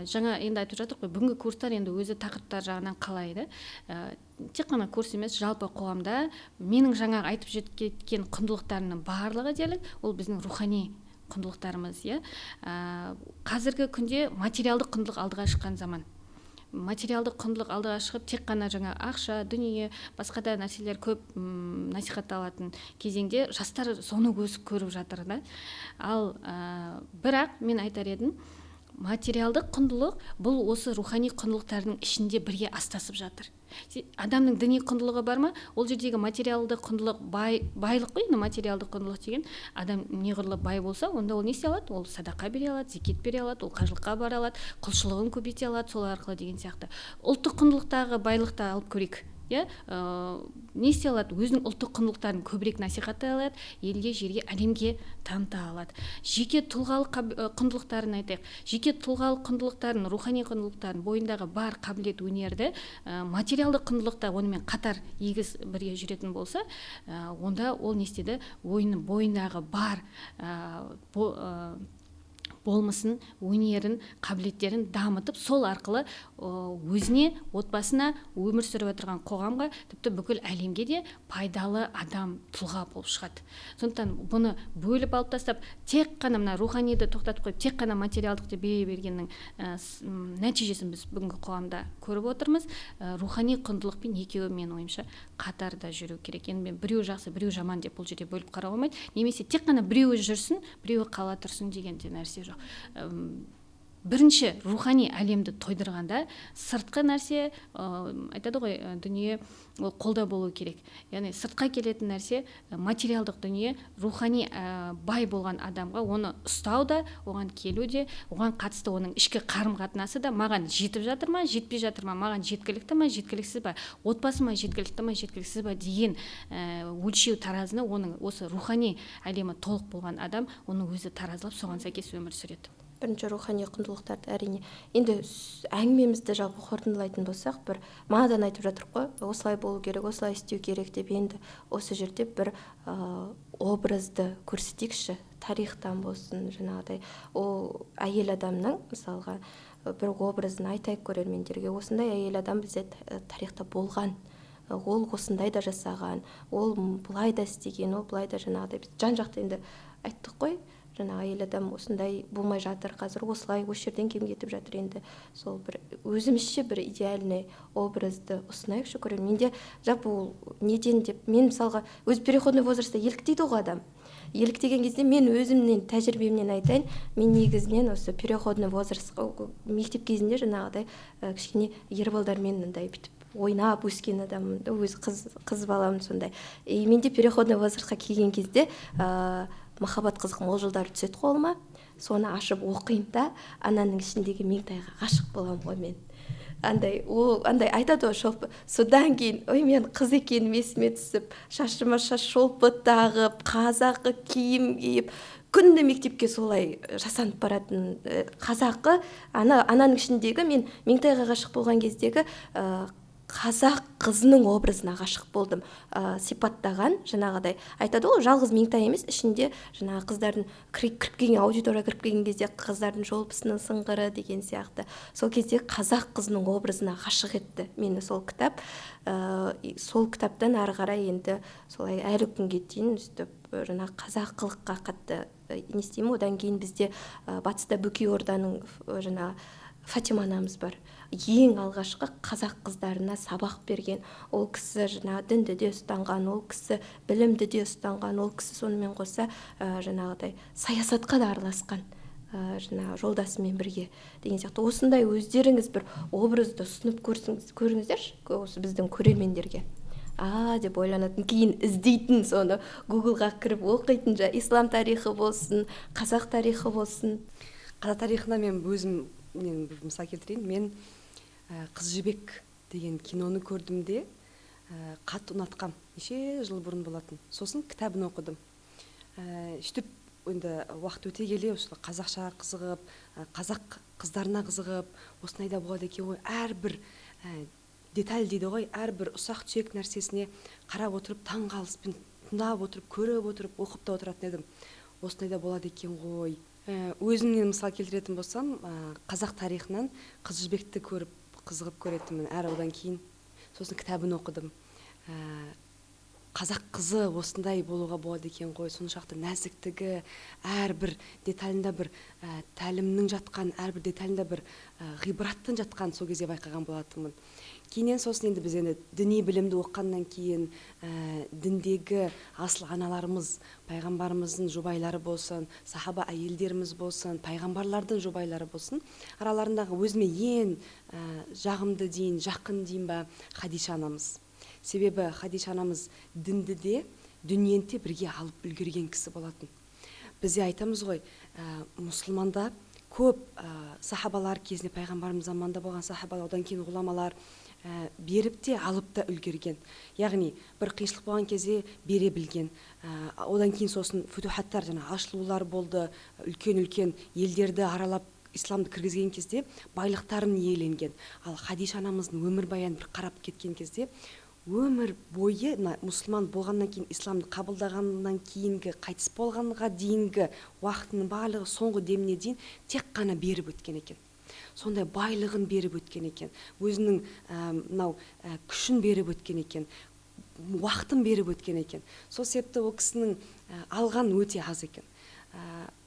Жаңа енді айтып жатырмық қой, бүгінгі курстар енді өзі тақырыптар жағынан қалайды. Тек қана курс емес, жалпы қоғамда менің жаңағы айтып жеткен құндылықтарының барлығы дерлік, ол біздің рухани құндылықтарымыз, иә. Қазіргі күнде материалдық құндылық алдыға шыққан заман. Материалдық құндылық алдыға шығып, тек қана жаңа ақша, дүние, басқа да нәрселер көп насихатталатын кезеңде жастар соны көріп жатыр да. Ал бірақ мен айтар едім, материалдық құндылық бұл осы рухани құндылықтардың ішінде бірге астасып жатыр. Адамның діни құндылығы бар ма? Ол жердегі материалдық құндылық байлық қой, материалдық құндылық деген адам неғұрлым бай болса, онда ол не істей алады? Ол садақа бере алады, зекет бере алады, ол қажылыққа бара алады, құлшылығын көбейте алады, сол арқылы деген сияқты. Ұлттық құндылықтағы байлықты алып көрейік. Не істей алады? Өзінің ұлттық құндылықтарын көбірек насихаттай алады, елге, жерге, әлемге таныта алады. Жеке тұлғалық құндылықтарын айтайық. Жеке тұлғалық құндылықтарын, рухани құндылықтарын, бойындағы бар қабілет өнерді материалдық құндылықта онымен қатар егіз бірге жүретін болса, онда ол не істеді? Бойындағы бар болмысын, өнерін, қабілеттерін дамытып, сол арқылы өзіне, отбасына, өмір сүріп отырған қоғамға, тіпті бүкіл әлемге де пайдалы адам, тұлға болып шығады. Сондықтан бұны бөліп алып тастап, тек қана мына руханиді тоқтатып қойып, тек қана материалдықты бере бергеннің нәтижесін біз бүгінгі қоғамда көріп отырмыз. Рухани құндылықпен екеуі мен ойымша қатарда жүру керек. Енді мен біреу жақсы, біреу жаман деп бұл жерде бөліп қарауға болмайды. Немесе тек қана біреуі жүрсін, біреуі қала тұрсын деген де нәрсе жоқ. Бірінші рухани әлемді тойдырғанда сыртқы нәрсе, айтады ғой, дүние ол қолда болу керек. Яғни сыртқа келетін нәрсе, материалдық дүние, рухани бай болған адамға оны ұстау да, оған келу де, оған қатысты оның ішкі қарым-қатынасы да маған жетіп жатыр ма, жетпей жатыр ма, маған жеткілікті ма, жеткіліксіз ба, отбасыма жеткілікті ма, жеткіліксіз ба деген өлшеу таразыны оның осы рухани әлемі толық болған адам оны өзі таразылап соған сәйкес өмір сүреді. Бірінші рухани құндылықтарды әрине. Енді әңгімемізді жалпы қорытындылайтын болсақ, бір манадан айтып жатыр қой, осылай болу керек, осылай істеу керек деп, енді осы жерде бір образды көрсетейікші, тарихтан болсын, жаңағыдай ол әйел адамның мысалға бір образын айтайық көрермендерге. Осындай әйел адам бізде тарихта болған. ол осындай да жасаған, ол былай да істеген, ол былай да жаңағыдай біз жан жақты енді айттық қой, жаңағы әйел адам осындай болмай жатыр, қазір осылай осы жерден кем кетіп жатыр. Енді сол бір өзімізше бір идеальный образды ұсынайықшы көрерменге. Жалпы ол неден деп, мен мысалға өз переходный возрастта еліктейді ғой адам. Еліктеген кезде мен өзімнен тәжірибемнен айтайын, мен негізінен осы переходный возраст мектеп кезінде жаңағыдай кішкене ер балдармен мындай бүйтіп ойнап өскен адаммын, өз қыз баламын сондай. Менде переходный возрастқа келген кезде махаббат қызық мол жылдары түседі қолыма, соны ашып оқимын да, ананың ішіндегі Меңтайға ғашық боламын ғой мен. Андай айтады ғой шолпы. Содан кейін, ой, мен қыз екенім есіме түсіп, шашыма шаш шолпы тағып, қазақы киім киіп, күнде мектепке солай жасанып баратын қазақы ананың ішіндегі мен Меңтайға ғашық болған кездегі қазақ қызының образына ғашық болдым. Сипаттаған жаңағыдай айтады ғой, жалғыз Меңтай емес, ішінде жаңағы қыздардың кіріп келген, аудитория кіріп келген кезде қыздардың шолпысының сыңғыры деген сияқты. Сол кезде қазақ қызының образына ғашық етті мені сол кітап. Сол кітаптан ары қарай енді солай әлі күнге дейін өстіп жаңағы қазақылыққа қатты не істеймін. Одан кейін бізде батыста Бөкей Орданың жаңағы Фатима анамыз бар. Ең алғашқы қазақ қыздарына сабақ берген. Ол кісі жаңағы дінді де ұстанған, ол кісі білімді де ұстанған, ол кісі сонымен қоса жаңағыдай саясатқа да араласқан, жаңағы жолдасымен бірге деген сияқты. Осындай өздеріңіз бір образды ұсынып көріңіздерші, осы біздің көрермендерге. Деп ойланатын, кейін іздейтін, соны Гуглға кіріп оқитын, ислам тарихы болсын, қазақ тарихы болсын. Қазақ тарихына мен өзім бір мысал келтірейін. Мен Қыз жібек деген киноны көрдім де қатты ұнатқам. Неше жыл бұрын болатын. Сосын кітабын оқыдым. Сөйтіп енді уақыт өте келе осы қазақша қызығып, қазақ қыздарына қызығып, осындай да болады екен ғой. Әрбір деталь дейді ғой, әрбір ұсақ түйек нәрсесіне қарап отырып, таңғалыспен тыңдап отырып, көріп отырып, оқып та отыратын едім. Осындай да болады екен ғой. Өзімнен мысал келтіретін болсам, қазақ тарихынан Қыз жібекті көріп қызығып көретінмін. Одан кейін сосын кітабын оқыдым. Қазақ қызы осындай болуға болады екен ғой. Соншалықты нәзіктігі, әрбір деталінде бір тәлімнің жатқан, әрбір деталінде бір ғибраттың жатқан сол кезде байқаған болатынмын. Кейіннен сосын енді біз енді діни білімді оққаннан кейін діндегі асыл аналарымыз, пайғамбарымыздың жұбайлары болсын, сахаба әйелдеріміз болсын, пайғамбарлардың жұбайлары болсын, араларындағы өзіме ең жағымды дейін, жақын дейін ба Хадиша анамыз. Себебі Хадиша анамыз дінді де, дүниені де бірге алып үлгерген кісі болатын. Бізде айтамыз ғой, мұсылманда көп сахабалар кезінде, пайғамбарымыз заманында болған сахабалар, одан кейін ғұламалар беріп те алып та үлгерген. Яғни бір қиыншылық болған кезде бере білген. Одан кейін сосын футухаттар, ашылулар болды, үлкен-үлкен елдерді аралап исламды кіргізген кезде байлықтарын иеленген. Ал Хадиша анамыздың өмір баянын бір қарап кеткен кезде өмір бойы мұсылман болғаннан кейін, исламды қабылдағаннан кейінгі, қайтыс болғанға дейінгі уақытының барлығы соңғы деміне дейін тек қана беріп өткен екен. Сондай байлығын беріп өткен екен. Өзінің күшін беріп өткен екен. Уақытын беріп өткен екен. Сол себепті ол кісінің алған өте аз екен.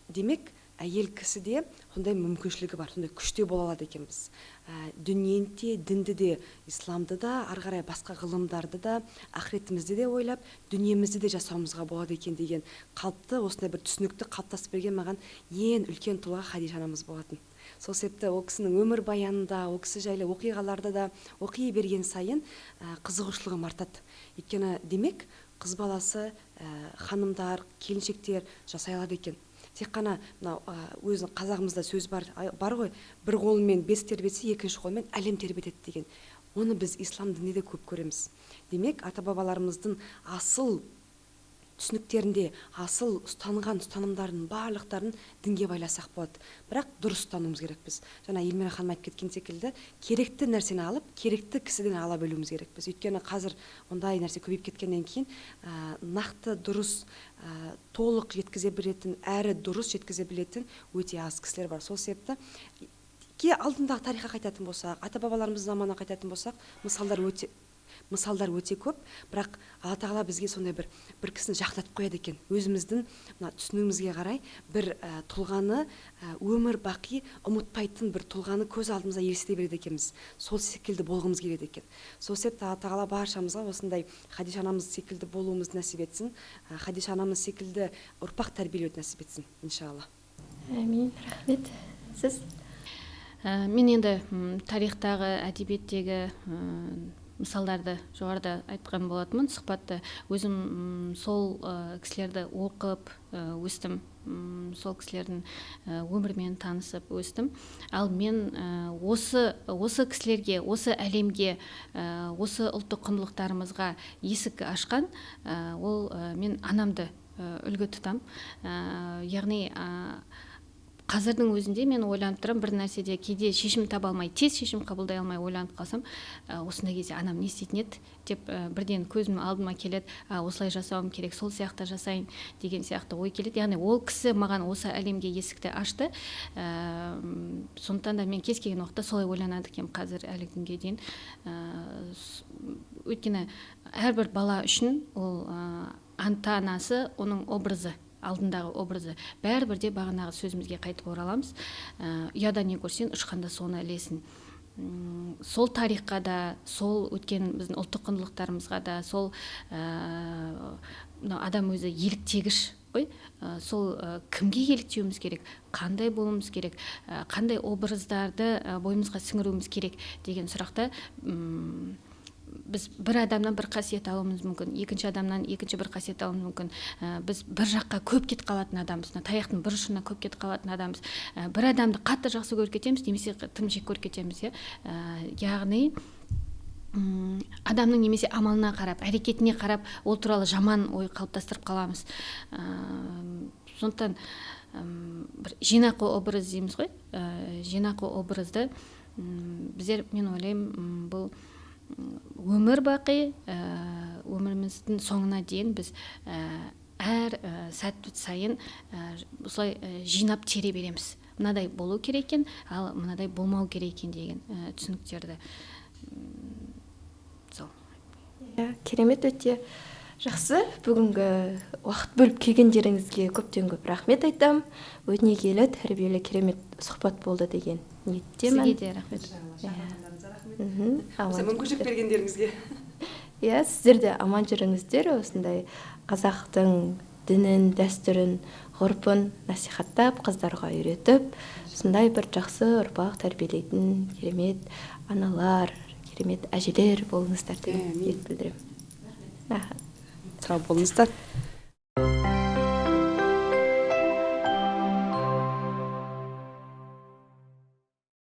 Демек, әйел кісіде сондай мүмкіншілігі бар, сондай күште бола алады екенбіз. Дүниенде, дінді де, исламды да, ары қарай басқа ғылымдарды да, ақыретімізді де ойлап, дүниемізді де жасауымызға болады екен деген қалыпты, осындай бір түсінікті қалыптасып берген маған ең үлкен тұлға Хадиша анамыз болатын. Сол себепті ол кісінің өмір баянында, ол кісі жайлы оқиғаларды да оқи берген сайын қызығушылығым артады. Өйткені демек, қыз баласы, ханымдар, келіншектер жасай алады екен. Тек қана өзінің қазағымызда сөз бар ғой, бір қолымен бесік тербетсе, екінші қолымен әлем тербетеді деген. Оны біз ислам дінінде де көп көреміз. Демек, ата-бабаларымыздың асыл түсініктерінде, асыл ұстанған ұстанымдардың барлықтарын дінге байласақ болады. Бірақ дұрыс ұстануымыз керек біз. Жаңа Елмира ханым айтып кеткен секілді, керекті нәрсені алып, керекті кісіден ала білуіміз керек біз. Өйткені қазір ондай нәрсе көбейіп кеткеннен кейін нақты дұрыс, толық жеткізе білетін, әрі дұрыс жеткізе білетін өте аз кісілер бар. Сол себепті алдындағы тарихқа қайтатын болсақ, ата-бабаларымыз заманына қайтатын болсақ, мысалдар өте мысалдар өте көп, бірақ Алла тағала бізге сондай бір кісіні жақтатып қояды екен. Өзіміздің мына түсінігімізге қарай бір тұлғаны өмір бақи ұмытпайтын бір тұлғаны көз алдымызда елестете береді екенбіз. Сол секілді болғымыз келеді екен. Сол себепті Алла тағала баршамызға осындай Хадиша анамыз секілді болуымызды нәсіп етсін. Хадиша анамыз секілді ұрпақ тәрбиелеуді нәсіп етсін, иншалла. Әмин, рахмет. Сіз? Мен енді тарихтағы, әдебиеттегі мысалдарды жоғарыда айтқан болатынмын. Сұхбатты өзім сол кісілерді оқып өстім, сол кісілердің өмірімен танысып өстім. Ал мен осы кісілерге, осы әлемге, осы ұлттық құндылықтарымызға есік ашқан ол мен анамды үлгі тұтам. Яғни қазірдің өзінде мен ойланып тұрам, бір нәрседе кейде шешім таба алмай, тез шешім қабылдай алмай ойланып қалсам, осындай кезде анам не істейтін еді деп бірден көзім алдыма келеді, осылай жасауым керек, сол сияқты жасайын деген сияқты ой келеді. Яғни ол кісі маған осы әлемге есікті ашты. Сондықтан да мен кез келген уақытта солай ойланады екенмін қазір әлі күнге дейін. Өйткені әрбір бала үшін ол ата анасы, оның образы, алдындағы образы. Бәрібір де бағанағы сөзімізге қайтып ораламыз. Ұяда не көрсең, ұшқанда соны ілесің. Сол тарихқа да, сол өткен біздің ұлттық құндылықтарымызға да, сол адам өзі еліктегіш ғой. Сол кімге еліктеуіміз керек, қандай болуымыз керек, қандай образдарды бойымызға сіңіруіміз керек деген сұрақта біз бір адамнан бір қасиет алуымыз мүмкін, екінші адамнан екінші бір қасиет алуымыз мүмкін. Біз бір жаққа көп кетіп қалатын адамбыз, таяқтың бір ұшына көп кетіп қалатын адамбыз. Бір адамды қатты жақсы көріп кетеміз, немесе тым жек көріп кетеміз. Яғни адамның немесе амалына қарап, әрекетіне қарап, ол туралы жаман ой қалыптастырып қаламыз. Сондықтан бір жинақы образ дейміз ғой. Жинақы образды біздер, мен ойлаймын, бұл өмір бақи, өміріміздің соңына дейін біз әр сәт сайын осылай жинап тере береміз. Мынадай болу керек екен, ал мынадай болмау керек екен деген түсініктерді. Сол. Керемет, өте жақсы. Бүгінгі уақыт бөліп келгендеріңізге көптен көп рахмет айтам. Өнегелі, тәрбиелі, керемет сұхбат болды деген ниеттемін. Сізге де рахмет. Мүмкіншілік бергендеріңізге. Сіздер де аман жүріңіздер, осындай қазақтың дінін, дәстүрін, ғұрпын насихаттап, қыздарға үйретіп, сондай бір жақсы ұрпақ тәрбиелейтін керемет аналар, керемет әжелер болыңыздар деп ниет білдіремін. Сау болыңыздар.